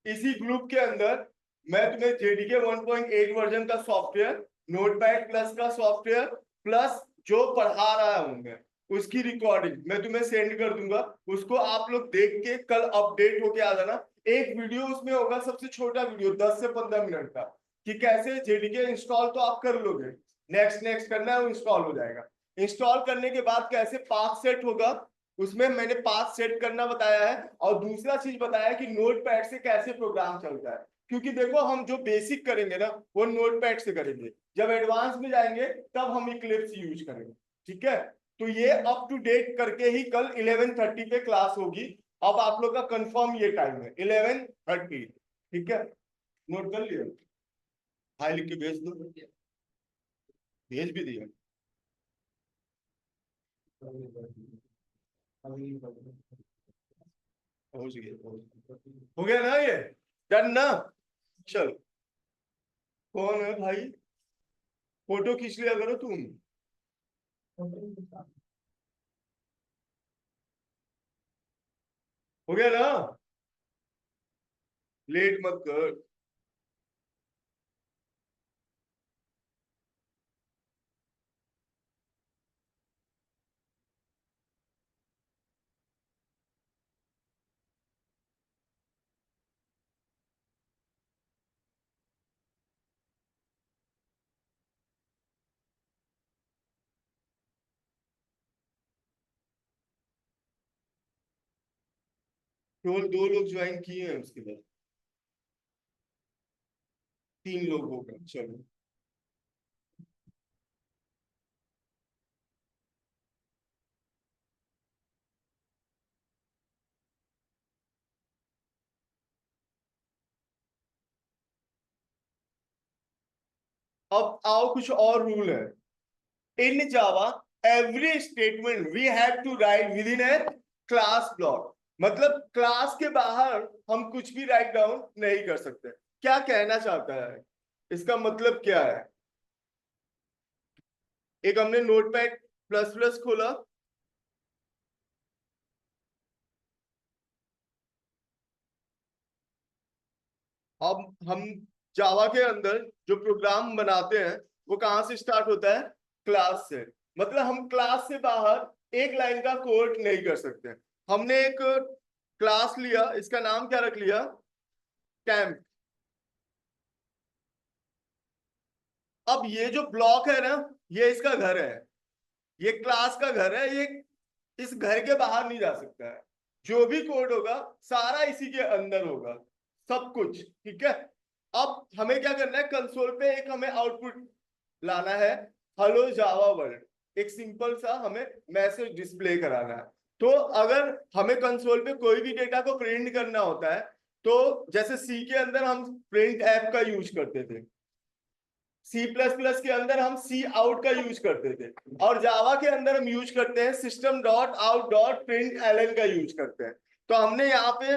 इसी ग्रुप के अंदर मैं तुम्हें जेडीके 1.8 वर्जन का सॉफ्टवेयर, नोटपैड प्लस का सॉफ्टवेयर, प्लस जो पढ़ा रहा हूं मैं उसकी रिकॉर्डिंग मैं तुम्हें सेंड कर दूंगा। उसको आप लोग देख के कल अपडेट होके आ जाना। एक वीडियो उसमें होगा, सबसे छोटा वीडियो 10 से 15 मिनट का, कि कैसे जेडीके इंस्टॉल तो आप कर लोगे, नेक्स्ट नेक्स्ट करना है वो इंस्टॉल हो जाएगा। इंस्टॉल करने के बाद कैसे पाथ सेट होगा, उसमें मैंने पाथ सेट करना बताया है। और दूसरा चीज बताया है कि नोटपैड से कैसे प्रोग्राम चलता है। क्योंकि देखो हम जो बेसिक करेंगे ना वो नोटपैड से करेंगे, जब एडवांस में जाएंगे तब हम इक्लिप्स यूज करेंगे। ठीक है, तो ये अप टू डेट करके ही कल 11:30 पे क्लास होगी। अब आप लोग का कंफर्म ये टाइम है 11:30। ठीक है, नोट कर लिया, हाई लिख के भेज दो, भेज भी दिया। पहुंच गया, हो गया ना ये, डन ना। चल, कौन है भाई, फोटो खींच लिया करो तुम। हो गया ना, लेट मत कर। केवल 2 लोग ज्वाइन किए हैं, उसके बाद 3 लोग होगा। चलो, अब आओ, कुछ और रूल है in Java. Every statement we have to write within a class block. मतलब क्लास के बाहर हम कुछ भी राइट डाउन नहीं कर सकते। क्या कहना चाहता है, इसका मतलब क्या है? एक हमने नोटपैड प्लस प्लस खोला, अब हम जावा के अंदर जो प्रोग्राम बनाते हैं वो कहां से स्टार्ट होता है? क्लास से। मतलब हम क्लास से बाहर एक लाइन का कोड नहीं कर सकते। हमने एक क्लास लिया, इसका नाम क्या रख लिया? कैंप। अब ये जो ब्लॉक है ना, ये इसका घर है, ये क्लास का घर है, ये इस घर के बाहर नहीं जा सकता है। जो भी कोड होगा सारा इसी के अंदर होगा, सब कुछ। ठीक है, अब हमें क्या करना है, कंसोल पे एक हमें आउटपुट लाना है, हेलो जावा वर्ल्ड। एक सिंपल सा हमें मैसेज डिस्प्ले कराना है। तो अगर हमें कंसोल पे कोई भी डेटा को प्रिंट करना होता है, तो जैसे सी के अंदर हम प्रिंट ऐप का यूज करते थे, सी प्लस प्लस के अंदर हम सी आउट का यूज करते थे, और जावा के अंदर हम यूज करते हैं system dot out dot print L का यूज करते हैं। तो हमने यहाँ पे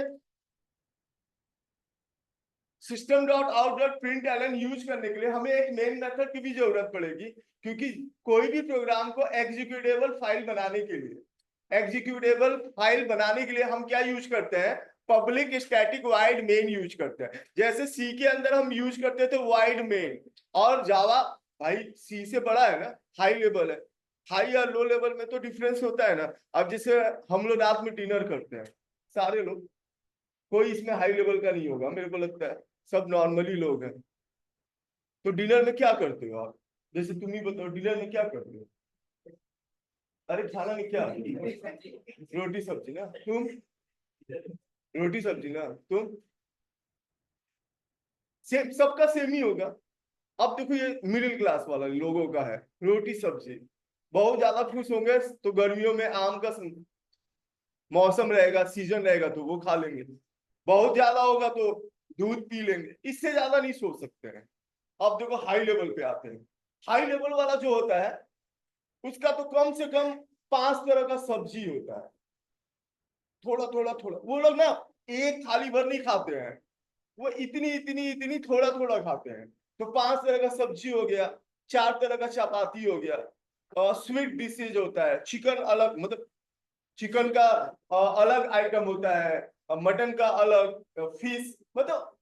system dot out dot print L use करने के लिए हमें एक मेन मेथड की भी जरूरत पड़ेगी। क्योंकि कोई भी प्रोग्राम को एग्जीक्यूटेबल फाइल बनाने के लिए, हम क्या यूज करते हैं? Public static wide main use करते हैं। जैसे सी के अंदर हम यूज करते थे वाइड मेन। और जावा भाई सी से बड़ा है ना, हाई लेवल है। हाई और लो लेवल में तो डिफरेंस होता है ना। अब जैसे हम लोग रात में डिनर करते हैं सारे लोग, कोई इसमें हाई लेवल का नहीं होगा मेरे को लगता है, सब नॉर्मली लोग हैं। तो डिनर में क्या करते हो आप? जैसे तुम ही बताओ, डिनर में क्या करते हो? अरे खाना में क्या, रोटी सब्जी ना तुम, रोटी सब्जी ना तुम, सेम सबका सेम ही होगा। अब देखो ये मिडिल क्लास वाला लोगों का है, रोटी सब्जी। बहुत ज्यादा खुश होंगे तो गर्मियों में आम का मौसम रहेगा, सीजन रहेगा तो वो खा लेंगे। बहुत ज्यादा होगा तो दूध पी लेंगे, इससे ज्यादा नहीं सोच सकते हैं। अब देखो हाई लेवल पे आते हैं। हाई लेवल वाला जो होता है उसका तो कम से कम 5 तरह का सब्जी होता है। थोड़ा थोड़ा थोड़ा वो लोग ना एक थाली भर नहीं खाते हैं, वो इतनी इतनी इतनी थोड़ा थोड़ा खाते हैं। तो 5 तरह का सब्जी हो गया, 4 तरह का चपाती हो गया, और स्वीट डिशेज होता है, चिकन अलग, मतलब चिकन का अलग आइटम होता है, मटन का अलग, फिश, मतलब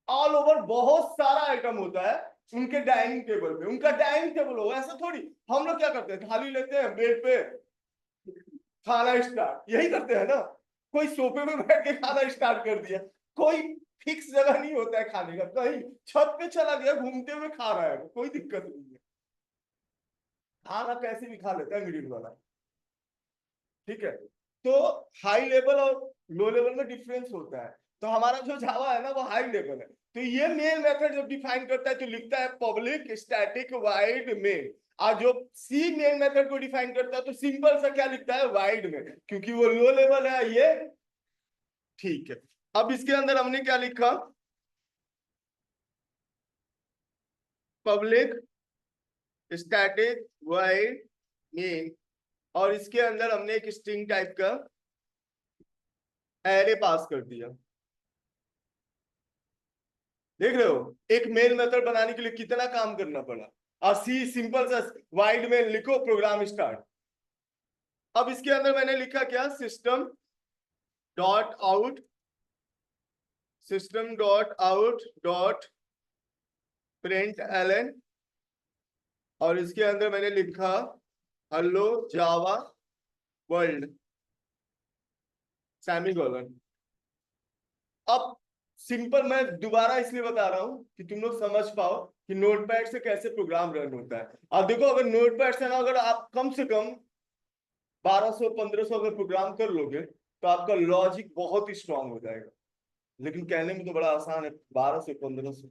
ऑल ओवर बहुत सारा आइटम होता है उनके डाइनिंग टेबल पे। उनका डाइनिंग टेबल होगा, ऐसा थोड़ी। हम लोग क्या करते हैं, थाली लेते हैं, बेड पे खाना स्टार्ट, यही करते हैं ना। कोई सोफे पे बैठ के खाना स्टार्ट कर दिया। कोई फिक्स जगह नहीं होता है खाने का, कहीं छत पे चला गया घूमते हुए खा रहा है, कोई दिक्कत नहीं है। खाना कैसे भी खा लेता है मिडिल वाला, ठीक है। तो हाई लेवल और लो लेवल में डिफरेंस होता है। तो हमारा जो जावा है ना वो हाई लेवल है। तो ये मेन मेथड जब डिफाइन करता है तो लिखता है पब्लिक स्टैटिक वाइड मेन। और जो सी मेन मेथड को डिफाइन करता है तो सिंपल सा क्या लिखता है, वाइड में, क्योंकि वो लो लेवल है ये, ठीक है। अब इसके अंदर हमने क्या लिखा, पब्लिक स्टैटिक वाइड मेन, और इसके अंदर हमने एक स्ट्रिंग टाइप का एरे पास कर दिया। देख रहे हो, एक मेन मेथड बनाने के लिए कितना काम करना पड़ा। और सी सिंपल सा वाइड में लिखो, प्रोग्राम स्टार्ट। अब इसके अंदर मैंने लिखा क्या, system dot out, system dot out dot println, और इसके अंदर मैंने लिखा हेलो जावा वर्ल्ड सेमीकोलन। अब सिंपल मैं दोबारा इसलिए बता रहा हूं कि तुम लोग समझ पाओ कि नोटपैड से कैसे प्रोग्राम रन होता है। अब देखो, अगर नोटपैड से ना अगर आप कम से कम 1200 1500 अगर प्रोग्राम कर लोगे तो आपका लॉजिक बहुत ही स्ट्रांग हो जाएगा। लेकिन कहने में तो बड़ा आसान है, 1200 1500।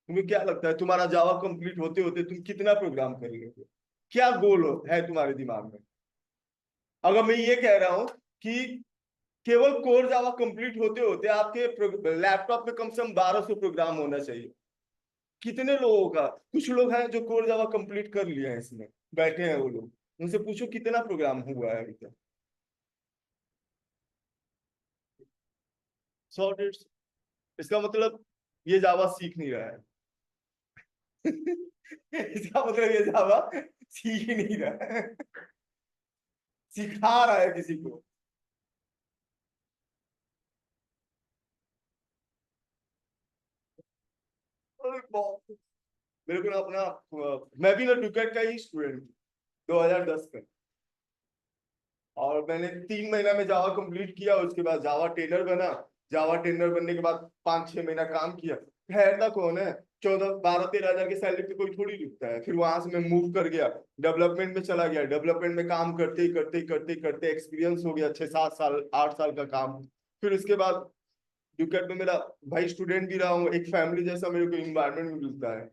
तुम्हें क्या लगता है तुम्हारा जावा कंप्लीट होते होते तुम कितना प्रोग्राम कर लोगे? क्या गोल है तुम्हारे दिमाग में? अगर मैं ये कह रहा हूं कि केवल कोर जावा कंप्लीट होते होते आपके लैपटॉप में कम से कम 1200 प्रोग्राम होना चाहिए। कितने लोगों का, कुछ लोग हैं जो कोर जावा कंप्लीट कर लिया है, इसमें बैठे हैं वो लोग, उनसे पूछो कितना प्रोग्राम हुआ है अभी तक। 100 150। इसका मतलब ये जावा सीख नहीं रहा है। इसका मतलब ये जावा सीख ही नहीं रहा है, सिखा रहा है किसी को। और मेरे को ना अपना मैं भी ना डुकेट का ही स्टूडेंट, 2010 का। और मैंने 3 महीना में जावा कंप्लीट किया, उसके बाद जावा टेलर बना। जावा टेलर बनने के बाद 5 6 महीना काम किया। ठहरता कौन है, 14 12 13 हजार की सैलरी पे कोई थोड़ी रुकता है। फिर वहां से मैं मूव कर गया, डेवलपमेंट में चला गया। डेवलपमेंट में काम करते ही करते ही करते ही करते एक्सपीरियंस हो गया, 6 7 साल 8 साल का काम। फिर उसके बाद डुकेट में मेरा भाई स्टूडेंट भी रहा हूँ, एक फैमिली जैसा मेरे को इन्वायरमेंट मिलता है।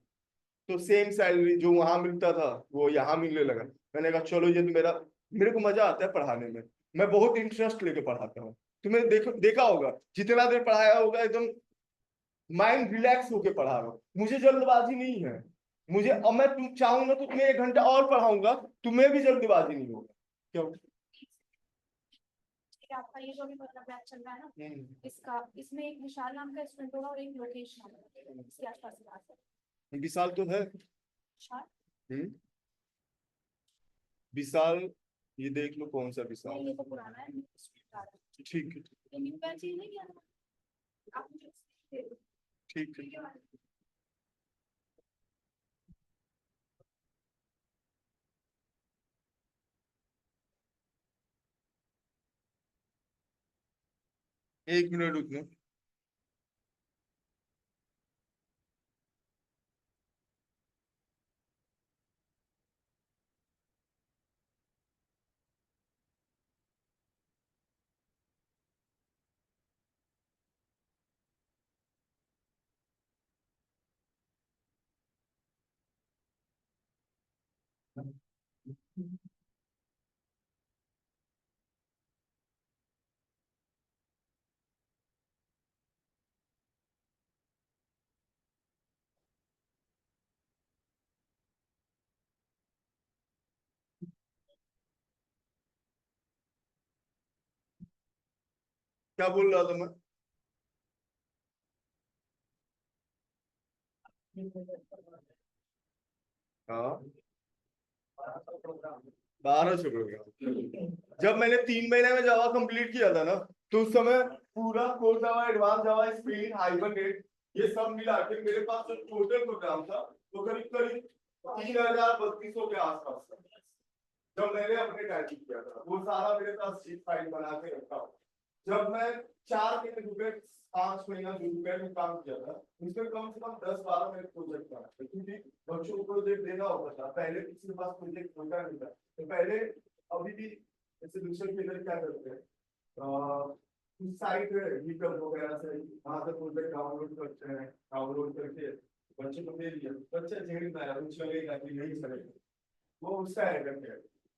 तो सेम सैलरी जो वहां मिलता था वो यहाँ मिलने लगा। मैंने कहा चलो ये तो मेरे को मजा आता है पढ़ाने में, मैं बहुत इंटरेस्ट लेके पढ़ाता हूँ। तुमने देखा होगा जितना देर पढ़ाया होगा एकदम माइंड रिलैक्स होके पढ़ा रहा हूँ, मुझे जल्दबाजी नहीं है। मुझे, अब मैं तुम चाहूंगा तो तुम्हें 1 घंटा और पढ़ाऊंगा, तुम्हें भी जल्दबाजी नहीं होगा। क्यों? आपका ये जो अभी मतलब बैच चल रहा है ना, हम्म। इसका इसमें एक विशाल नाम का स्टूडेंट होगा और एक लोकेश नाम का, इसके आसपास की बात है। विशाल तो है। विशाल हम्म। विशाल, ये देख लो कौन सा विशाल। नहीं, ये तो पुराना है, स्टूडेंट आ रहा है। ठीक है, ये न्यू बैच ही नहीं क्या, आप मुझे दे दो। ठीक है। ठीक है। एक मिनट रुकना। क्या बोल रहा था मैं? हाँ, 1200 प्रोग्राम। जब मैंने 3 महीने में जावा कंप्लीट किया था ना, तो उस समय पूरा कोर जावा, एडवांस जावा, स्प्रिंग, हाइबरनेट, ये सब मिला के मेरे पास जो टोटल प्रोग्राम था वो करीब करीब 3200 के आसपास था। जब मैंने अपने टाइम किया था वो सारा मेरे पास शीट फाइल बना के रखा हूँ। जब मैं 4 महीने रुपए 5 महीना जो रुपए में काम किया था, उसमें कम से कम 10-12 मेरे प्रोजेक्ट बनाए थे, क्योंकि बच्चों को प्रोजेक्ट देना होता था। पहले किसी के पास प्रोजेक्ट होता नहीं था, तो पहले अभी भी जैसे दूसरे के इधर क्या करते हैं, साइट गिटहब वगैरह से वहां से प्रोजेक्ट डाउनलोड करते हैं, डाउनलोड करके बच्चे को दे दिया, बच्चा जेल में आया, कुछ लगेगा कि नहीं चलेगा, वो उसका है करके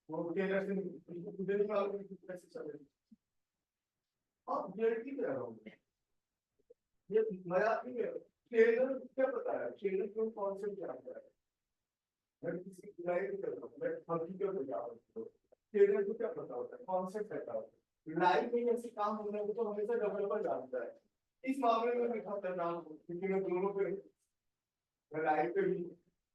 वो टेलर से उनको खुद नहीं मालूम कि कैसे चलेगा। अब गारंटी दे रहा हूँ, ये मजाक नहीं है। टेलर क्या पता है, टेलर को कॉन्सेप्ट जानता है। मैं किसी की बुराई नहीं करता हूँ, मैं हकीकत को जानता हूँ। टेलर को क्या पता होता है, कॉन्सेप्ट पता होता है। लाइफ में ऐसे काम होने को तो हमेशा डेवलपर जानता है। इस मामले में मैं खतरनाक हूँ, क्योंकि मैं दोनों पे, मैं लाइफ पे भी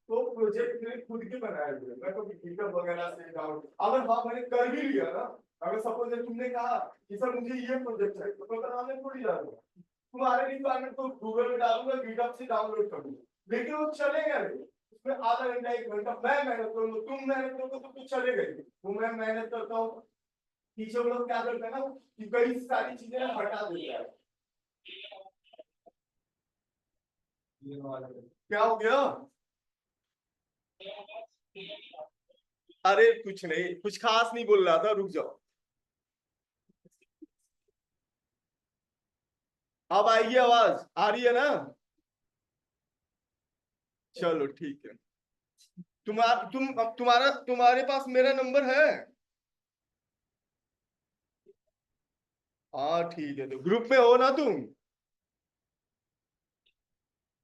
तो प्रोजेक्ट मैंने खुद के बनाए हुए, मैं कभी गिटहब वगैरह से डाउन, अगर हाँ मैंने कर भी लिया ना, अगर सपोज तुमने कहा कि सर मुझे ये प्रोजेक्ट है, तो मैं बनाने थोड़ी जा रहा हूँ। तुम्हारे रिक्वायरमेंट तो गूगल में डालूंगा, गिटहब से डाउनलोड कर लूंगा, लेकिन वो चलेगा नहीं। उसमें आधा घंटा 1 घंटा मैं मेहनत करूंगा, तुम मेहनत करोगे तो कुछ चलेगा ही। वो मैं मेहनत करता हूँ, टीचर लोग क्या करते हैं ना कि कई सारी चीजें हटा देते हैं। क्या हो गया? अरे कुछ नहीं, कुछ खास नहीं बोल रहा था, रुक जाओ। अब आइए, आवाज आ रही है ना? चलो ठीक है। तुम्हारे पास मेरा नंबर है? हाँ ठीक है, तो ग्रुप में हो ना तुम?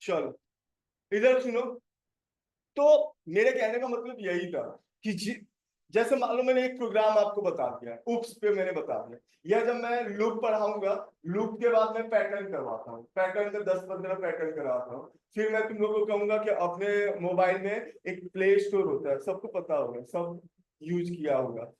चलो इधर सुनो। तो मेरे कहने का मतलब यही था कि जैसे मान लो मैंने एक प्रोग्राम आपको बता दिया, उप्स पे मैंने बता दिया, या जब मैं लूप पढ़ाऊंगा, लूप के बाद मैं पैटर्न करवाता हूँ, पैटर्न के 10-15 पैटर्न करवाता हूँ। फिर मैं तुम लोगों को कहूंगा कि अपने मोबाइल में एक प्ले स्टोर होता है, सबको पता होगा, सब यूज किया होगा।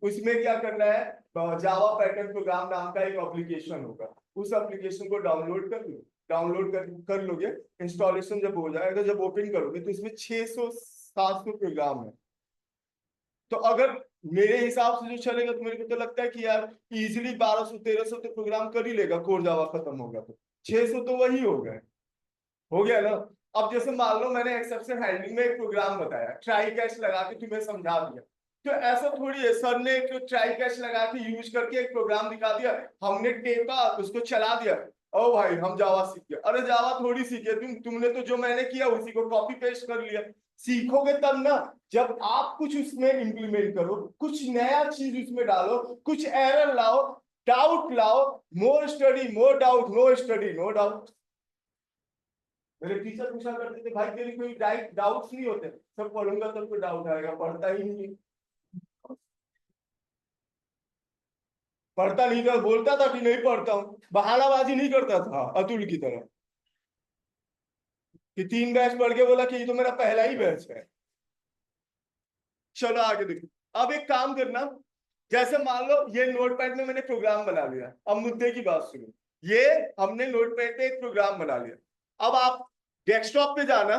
उसमें क्या करना है, जावा पैटर्न प्रोग्राम नाम का एक एप्लीकेशन होगा, उस एप्लीकेशन को डाउनलोड कर लो। डाउनलोड कर लोगे, इंस्टॉलेशन जब हो जाएगा, जब ओपन करोगे तो इसमें 600-700 प्रोग्राम है। तो अगर मेरे हिसाब से जो चलेगा, तो मेरे को तो लगता है कि यार इजीली 1200-1300 तो प्रोग्राम कर ही लेगा, कोर जावा खत्म होगा तो 600 तो वही हो गए, हो गया ना। अब जैसे मान लो मैंने एक्सेप्शन हैंडलिंग में एक प्रोग्राम बताया, ट्राई कैच लगा के तुम्हें समझा दिया, तो ऐसा थोड़ी है सर ने एक ट्राई कैच लगा के यूज करके एक प्रोग्राम दिखा दिया, हमने टेपा उसको चला दिया, ओ भाई हम जावा सीख गए। अरे जावा थोड़ी सीखे, तुमने तो जो मैंने किया उसी को कॉपी पेस्ट कर लिया। सीखोगे तब ना, जब आप कुछ उसमें इंप्लीमेंट करो, कुछ नया चीज उसमें डालो, कुछ एरर लाओ, डाउट लाओ। More study more doubt, no study no doubt. मेरे टीचर पूछा करते थे, भाई तेरी कोई डाउट्स नहीं होते? सब पढ़ूंगा तब कोई डाउट आएगा, पढ़ता ही नहीं है। पढ़ता नहीं था, बोलता था कि नहीं पढ़ता हूँ, बहानाबाजी नहीं करता था अतुल की तरह कि 3 बैच पढ़ के बोला कि ये तो मेरा पहला ही बैच है। चलो आगे देखो। अब एक काम करना, जैसे मान लो ये नोटपैड में मैंने प्रोग्राम बना लिया, अब मुद्दे की बात सुनो। ये हमने नोटपैड पे एक प्रोग्राम बना लिया, अब आप डेस्कटॉप पे जाना,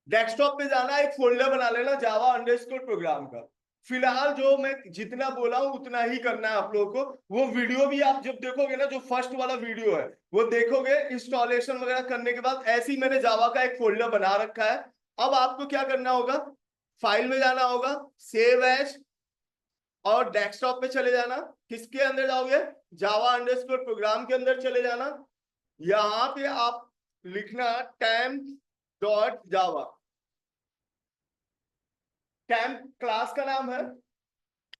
डेस्कटॉप पे जाना, एक फोल्डर बना लेना जावा अंडरस्कोर प्रोग्राम का। फिलहाल जो मैं जितना बोला हूं उतना ही करना है आप लोगों को। वो वीडियो भी आप जब देखोगे ना, जो फर्स्ट वाला वीडियो है वो देखोगे, इंस्टॉलेशन वगैरह करने के बाद ऐसे ही मैंने जावा का एक फोल्डर बना रखा है। अब आपको क्या करना होगा, फाइल में जाना होगा, सेव एज, और डेस्कटॉप पे चले जाना। किसके अंदर जाओगे, जावा अंडरस्कोर प्रोग्राम के अंदर चले जाना। यहाँ पे आप लिखना temp.java, कैंप क्लास का नाम है,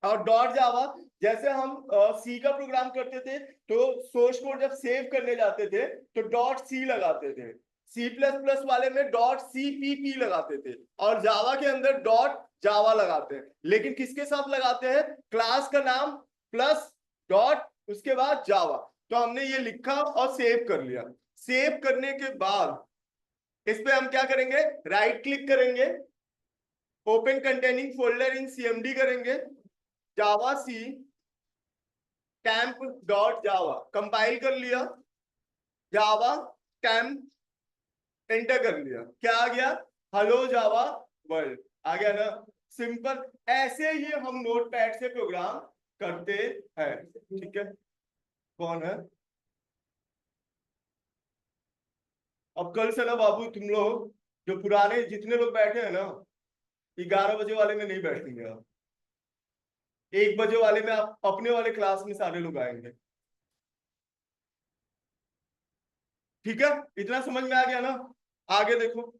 और डॉट जावा जैसे हम सी का प्रोग्राम करते थे तो सोर्स कोड जब सेव करने जाते थे तो डॉट सी लगाते थे, सी प्लस प्लस वाले में डॉट सी पी पी लगाते थे, और जावा के अंदर डॉट जावा लगाते हैं। लेकिन किसके साथ लगाते हैं? क्लास का नाम प्लस डॉट उसके बाद जावा। तो हमने ये लिखा और सेव कर लिया। सेव करने के बाद इस पे हम क्या करेंगे? राइट क्लिक करेंगे, open containing folder in CMD करेंगे, Java c camp dot Java compile कर लिया, जावा कैंप एंटर कर लिया, क्या आ गया? हेलो जावा वर्ल्ड आ गया ना। सिंपल, ऐसे ही हम नोटपैड से प्रोग्राम करते हैं। ठीक है, कौन है? अब कल से ना बाबू तुम लोग जो पुराने जितने लोग बैठे हैं ना, 11 बजे वाले में नहीं बैठेंगे आप, 1 बजे वाले में आप अपने वाले क्लास में सारे लोग आएंगे। ठीक है, इतना समझ में आ गया ना? आगे देखो,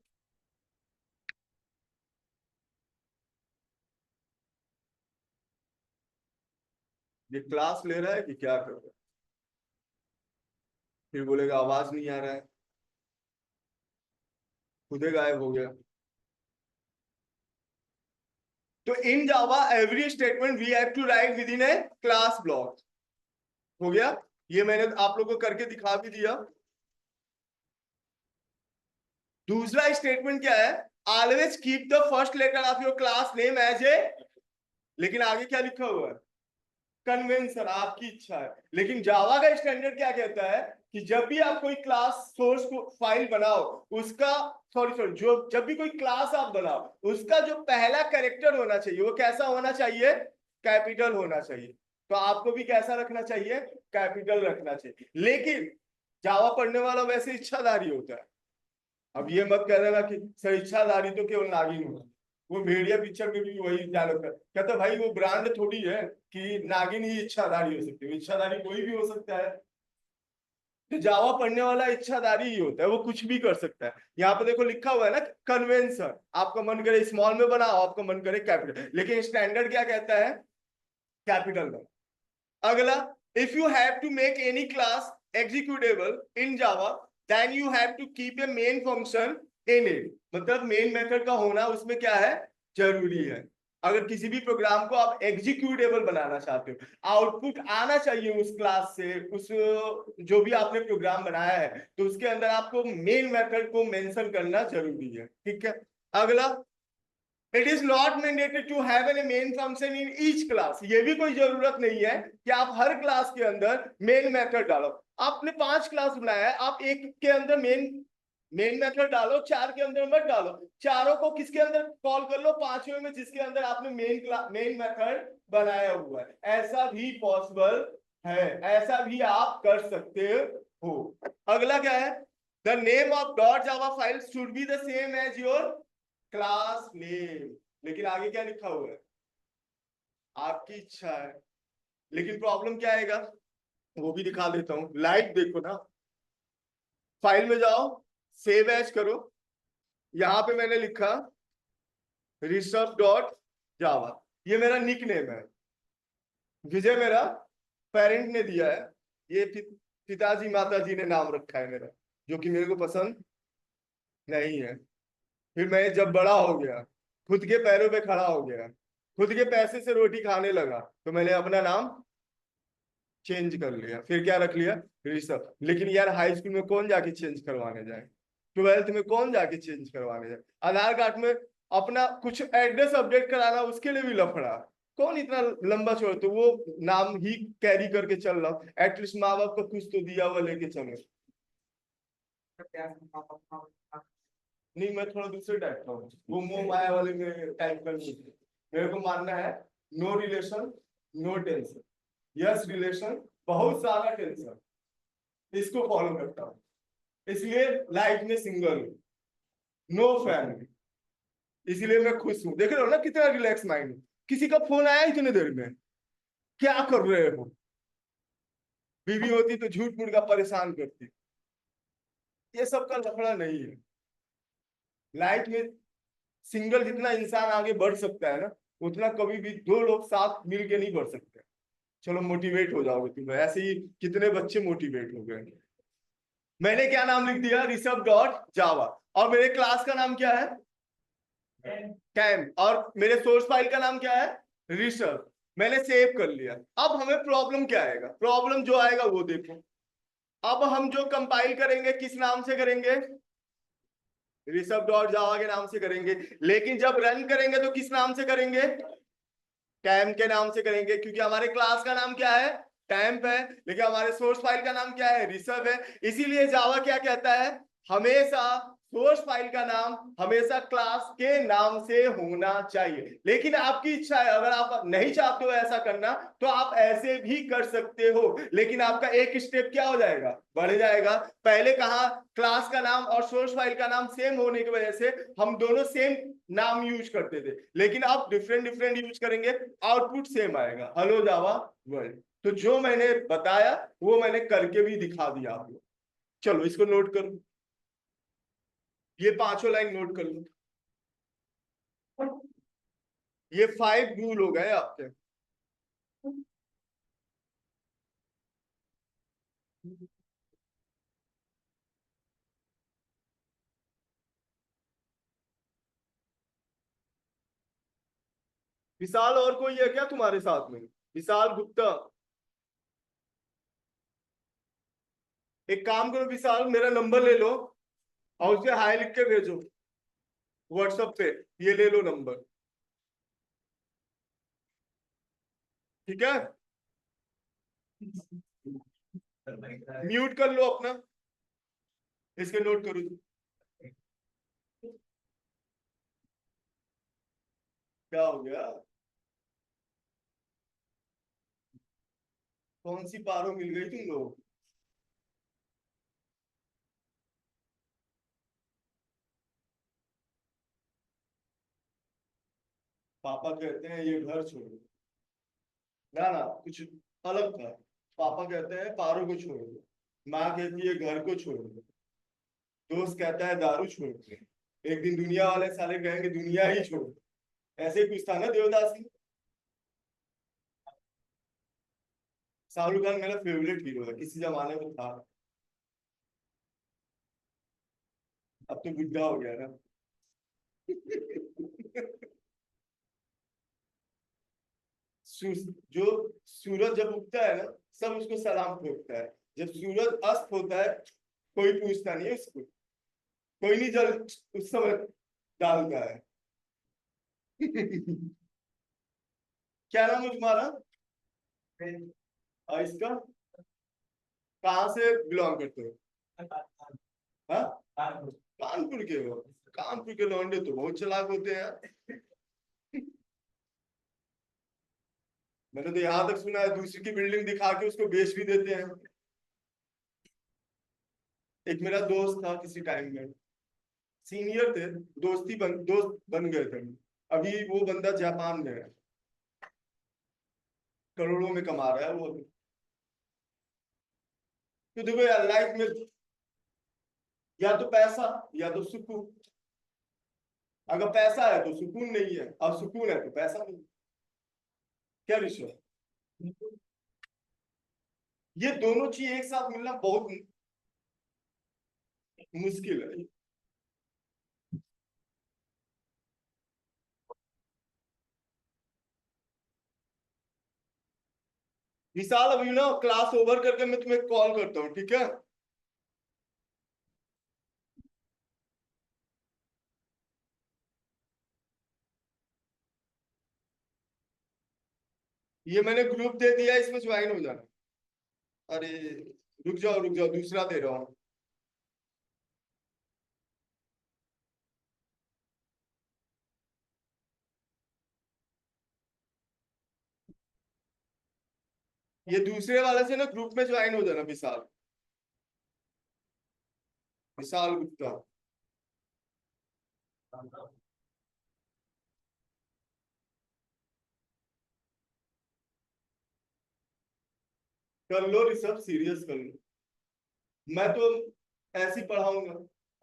ये क्लास ले रहा है कि क्या कर रहा है? फिर बोलेगा आवाज नहीं आ रहा है, खुद ही गायब हो गया। तो in Java every statement we have to write within a class block. हो गया, ये मैंने आप लोगों को करके दिखा भी दिया। दूसरा स्टेटमेंट क्या है? Always keep the first letter of your class name as A, लेकिन आगे क्या लिखा हुआ है? कन्वेंशन, आपकी इच्छा है। लेकिन जावा का स्टैंडर्ड क्या कहता है कि जब भी आप कोई क्लास सोर्स को फाइल बनाओ, उसका सॉरी जो जब भी कोई क्लास आप बनाओ, उसका जो पहला कैरेक्टर होना चाहिए वो कैसा होना चाहिए? कैपिटल होना चाहिए। तो आपको भी कैसा रखना चाहिए? कैपिटल रखना चाहिए। लेकिन जावा पढ़ने वाला वैसे इच्छाधारी होता है। अब ये मत कह देना कि सर इच्छाधारी तो केवल नागिन होता है। वो भेड़िया पिक्चर में भी वही डायलॉग है, कहता भाई वो ब्रांड थोड़ी है कि नागिन ही इच्छाधारी हो सकती है, इच्छाधारी कोई भी हो सकता है। तो जावा पढ़ने वाला इच्छाधारी ही होता है, वो कुछ भी कर सकता है। यहाँ पे देखो लिखा हुआ है ना, कन्वेंशन, आपका मन करे स्मॉल में बनाओ, आपका मन करे कैपिटल, लेकिन स्टैंडर्ड क्या कहता है? कैपिटल में। अगला, if you have to make any class executable in Java then you have to keep a main function in it. मतलब मेन मेथड का होना उसमें क्या है? जरूरी है। अगर किसी भी प्रोग्राम को आप एग्जीक्यूटेबल बनाना चाहते हो, आउटपुट आना चाहिए उस क्लास से, उस जो भी आपने प्रोग्राम बनाया है, तो उसके अंदर आपको मेन मेथड को मेंशन करना जरूरी है। ठीक है, अगला, it is not mandatory to have an main function in each class. ये भी कोई जरूरत नहीं है कि आप हर क्लास के अंदर मेन मेथड डालो। आपने 5 क्लास बनाया है, आप एक के अंदर मेन मेथड डालो, 4 के अंदर मत डालो। चारों को किसके अंदर कॉल कर लो? 5वें में जिसके अंदर आपने मेन मेथड बनाया हुआ है। ऐसा भी पॉसिबल है, ऐसा भी आप कर सकते हो। अगला क्या है? The name of dot Java file should be the same as your class name. लेकिन आगे क्या लिखा हुआ है? आपकी इच्छा है। लेकिन प्रॉब्लम क्या आएगा वो भी दिखा देता हूं, लाइट देखो ना। फाइल में जाओ, सेव एज करो, यहां पे मैंने लिखा ऋषभ डॉट जावा, ये मेरा निक नेम है, विजय मेरा पेरेंट ने दिया है, ये पिताजी माताजी ने नाम रखा है मेरा, जो कि मेरे को पसंद नहीं है। फिर मैं जब बड़ा हो गया, खुद के पैरों पे खड़ा हो गया, खुद के पैसे से रोटी खाने लगा, तो मैंने अपना नाम चेंज कर लिया। फिर क्या रख लिया? ऋषभ। लेकिन यार हाई स्कूल में कौन जाके चेंज करवाने जाए, 12th में कौन जाके चेंज करवाने जाए, आधार कार्ड में अपना कुछ एड्रेस अपडेट कराना उसके लिए भी लफड़ा, कौन इतना लंबा छोड़, तो वो नाम ही कैरी करके चल रहा हूँ। एटलीस्ट माँ बाप को कुछ तो दिया हुआ लेके चलो। नहीं, मैं थोड़ा दूसरे टाइप का हूँ, वो मोह माया वाले में टाइप का नहीं। मेरे को मानना है no relation no tension, yes relation बहुत सारा टेंशन, इसको फॉलो करता हूँ। इसलिए लाइफ में सिंगल हूँ, नो फैमिली, इसलिए मैं खुश हूँ। देख रहे हो ना कितना रिलैक्स माइंड हूँ। किसी का फोन आया इतने देर में, क्या कर रहे हो? बीवी होती तो झूठ मूठ का परेशान करती। ये सब का लफड़ा नहीं है लाइफ में। सिंगल जितना इंसान आगे बढ़ सकता है ना, उतना कभी भी दो लोग साथ मिल के नहीं बढ़ सकते। चलो मोटिवेट हो जाओगे तुम, ऐसे ही कितने बच्चे मोटिवेट हो गए। मैंने क्या नाम लिख दिया, ऋषभ डॉट जावा, और मेरे क्लास का नाम क्या है, कैम, और मेरे सोर्स फाइल का नाम क्या है, ऋषभ। मैंने सेव कर लिया। अब हमें प्रॉब्लम क्या आएगा, प्रॉब्लम जो आएगा वो देखो। अब हम जो कंपाइल करेंगे किस नाम से करेंगे, ऋषभ डॉट जावा के नाम से करेंगे, लेकिन जब रन करेंगे तो किस नाम से करेंगे, टैम्प के नाम से करेंगे, क्योंकि हमारे क्लास का नाम क्या है, टैम्प है, लेकिन हमारे सोर्स फाइल का नाम क्या है, ऋषभ है। इसीलिए जावा क्या कहता है, हमेशा सोर्स फाइल का नाम हमेशा क्लास के नाम से होना चाहिए। लेकिन आपकी इच्छा है, अगर आप नहीं चाहते हो ऐसा करना तो आप ऐसे भी कर सकते हो, लेकिन आपका एक स्टेप क्या हो जाएगा, बढ़ जाएगा। पहले कहा क्लास का नाम और सोर्स फाइल का नाम सेम होने की वजह से हम दोनों सेम नाम यूज करते थे, लेकिन अब डिफरेंट डिफरेंट यूज करेंगे, आउटपुट सेम आएगा, हेलो जावा वर्ल्ड। तो जो मैंने बताया वो मैंने करके भी दिखा दिया आपको। चलो इसको नोट करो, ये पांचों लाइन नोट कर लो। ये 5 रूल हो गए आपके। विशाल और कोई है क्या तुम्हारे साथ में, विशाल गुप्ता? एक काम करो विशाल, मेरा नंबर ले लो और उसे हाय लिख के भेजो व्हाट्सएप पे, ये ले लो नंबर, ठीक है? म्यूट कर लो अपना, इसके नोट करो। क्या हो गया, कौन सी पारो मिल गई तुम लोग? पापा कहते हैं ये घर छोड़ो, ना ना कुछ अलग था। पापा कहते हैं पारो को छोड़ दो, माँ कहती है घर को छोड़ दो, दोस्त कहता है दारू छोड़ दो, एक दिन दुनिया वाले साले कहेंगे दुनिया ही छोड़ दो। ऐसे ही कुछ था ना देवदास की। शाहरुख खान मेरा फेवरेट हीरो है, किसी जमाने में था, अब तो बुढ़ा हो गया ना। जो सूरज जब उगता है ना, सब उसको सलाम ठोकता है, जब सूरज अस्त होता है कोई पूछता नहीं है उसको, कोई नहीं जल उस समय डालता है। क्या नाम है तुम्हारा, और इसका कहाँ से बिलोंग करते हो? हाँ, कानपुर के हो? कानपुर के लौंडे तो बहुत चालाक होते हैं यार। मैंने तो यहाँ तक सुना है दूसरी की बिल्डिंग दिखा के उसको बेच भी देते हैं। एक मेरा दोस्त था किसी टाइम में, सीनियर थे, दोस्त बन गए थे, अभी वो बंदा जापान में है, करोड़ों में कमा रहा है वो। तो देखो यार लाइफ में या तो पैसा या तो सुकून। अगर पैसा है तो सुकून नहीं है, और सुकून है तो पैसा नहीं। क्या विषय, ये दोनों चीज एक साथ मिलना बहुत मुश्किल है। विशाल अभी ना क्लास ओवर करके मैं तुम्हें कॉल करता हूँ, ठीक है? ये मैंने ग्रुप दे दिया, इसमें ज्वाइन हो जाना। अरे रुक जाओ दूसरा दे रहा हूँ। ये दूसरे वाले से ना ग्रुप में ज्वाइन हो जाना, विशाल, विशाल गुप्ता। कर लो ऋषभ, सीरियस कर लो, मैं तो ऐसे ही पढ़ाऊंगा।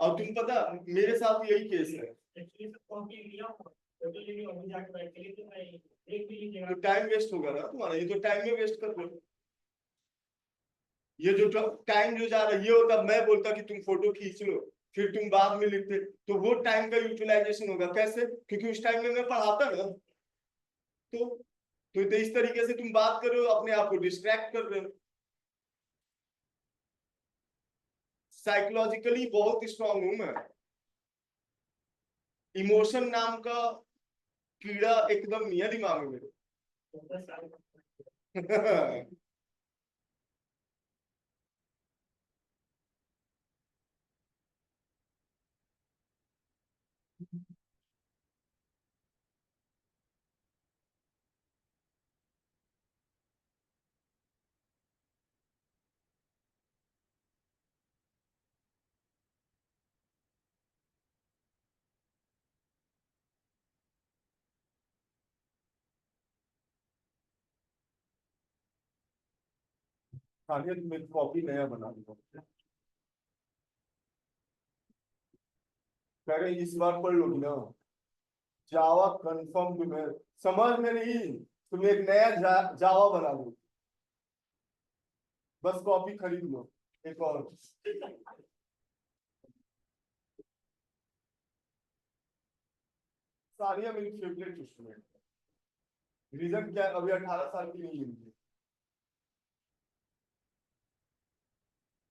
और तुम पता मेरे साथ यही केस है, एक्चुअली सब कॉपी लिया हूँ, फोटो लेके अभी जाके बैठ के, लेकिन मैं एक भी नहीं तो टाइम वेस्ट होगा ना तुम्हारा, ये तो टाइम में वेस्ट कर रहे हो। ये जो टाइम जो जा रहा है, ये होता मैं बोलता कि तुम फोटो खींच लो, फिर तुम बाद में लिखते, तो वो टाइम का यूटिलाइजेशन होगा। कैसे? क्योंकि उस टाइम में मैं पढ़ाता ना। तो इस तरीके से तुम बात कर रहे हो, अपने आप को डिस्ट्रैक्ट कर रहे हो। साइकोलॉजिकली बहुत स्ट्रांग हूं मैं। इमोशन नाम का कीड़ा एकदम नहीं है दिमाग में मेरे। खालिद में कॉपी नया बना दूंगा। कह रहे इस बार पढ़ लोगी ना, जावा कंफर्म तुम्हें समझ में नहीं, तुम एक नया जावा बना दो, बस कॉपी खरीद लो एक और। सानिया मेरी फेवरेट स्टूडेंट है। रीजन क्या है? अभी 18 साल की नहीं हुई है,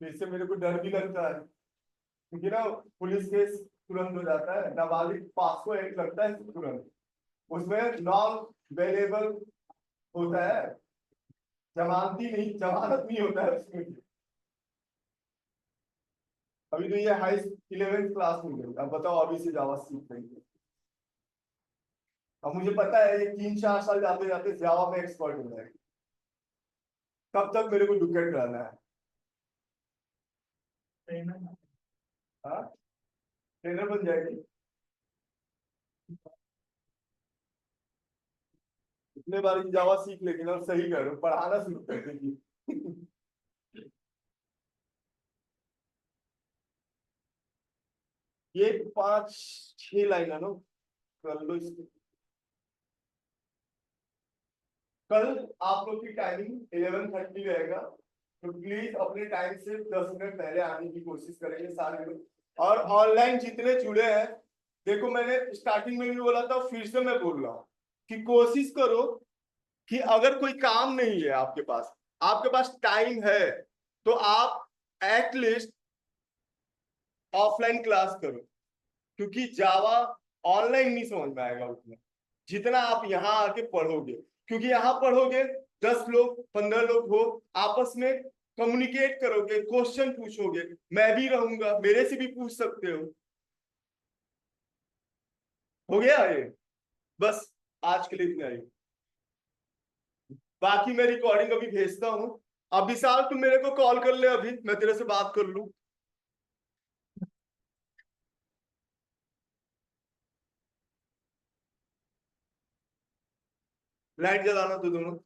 तो इससे मेरे को डर भी लगता है, क्योंकि ना पुलिस केस तुरंत हो जाता है, नाबालिग 500 एक्ट लगता है तुरंत, उसमें नॉन वेलेबल होता है, जमानती नहीं, जमानत नहीं होता है उसमें। अभी तो ये हाई 11th क्लास में गई, अब बताओ अभी से जावा सीख रही है। अब मुझे पता है ये 3-4 साल जाते जाते जावा में एक्सपर्ट हो जाएगी, तब तक मेरे को डुकेट रहना है। हाँ, ट्रेनर बन जाएगी। इतने बार जावा सीख लेगी ना, सही कह रहे हो, पढ़ाना शुरू कर देगी। ये 5-6 लाइन है ना, कर लो इसको। कल आप लोग की टाइमिंग 11:30 रहेगा, तो प्लीज अपने टाइम से 10 मिनट पहले आने की कोशिश करेंगे सारे लोग। और ऑनलाइन जितने जुड़े हैं, देखो मैंने स्टार्टिंग में भी बोला था, फिर से मैं बोल रहा हूँ कि कोशिश करो कि अगर कोई काम नहीं है आपके पास टाइम है, तो आप एटलीस्ट ऑफलाइन क्लास करो, क्योंकि जावा ऑनलाइन नहीं समझ में आएगा उतना जितना आप यहाँ आके पढ़ोगे। क्योंकि यहाँ पढ़ोगे, 10 लोग 15 लोग हो, आपस में कम्युनिकेट करोगे, क्वेश्चन पूछोगे, मैं भी रहूंगा, मेरे से भी पूछ सकते हो गया ये। बस आज के लिए इतना ही, बाकी मैं रिकॉर्डिंग अभी भेजता हूँ। अब विशाल तू मेरे को कॉल कर ले, अभी मैं तेरे से बात कर लूँ। लाइट जलाना तो दोनों।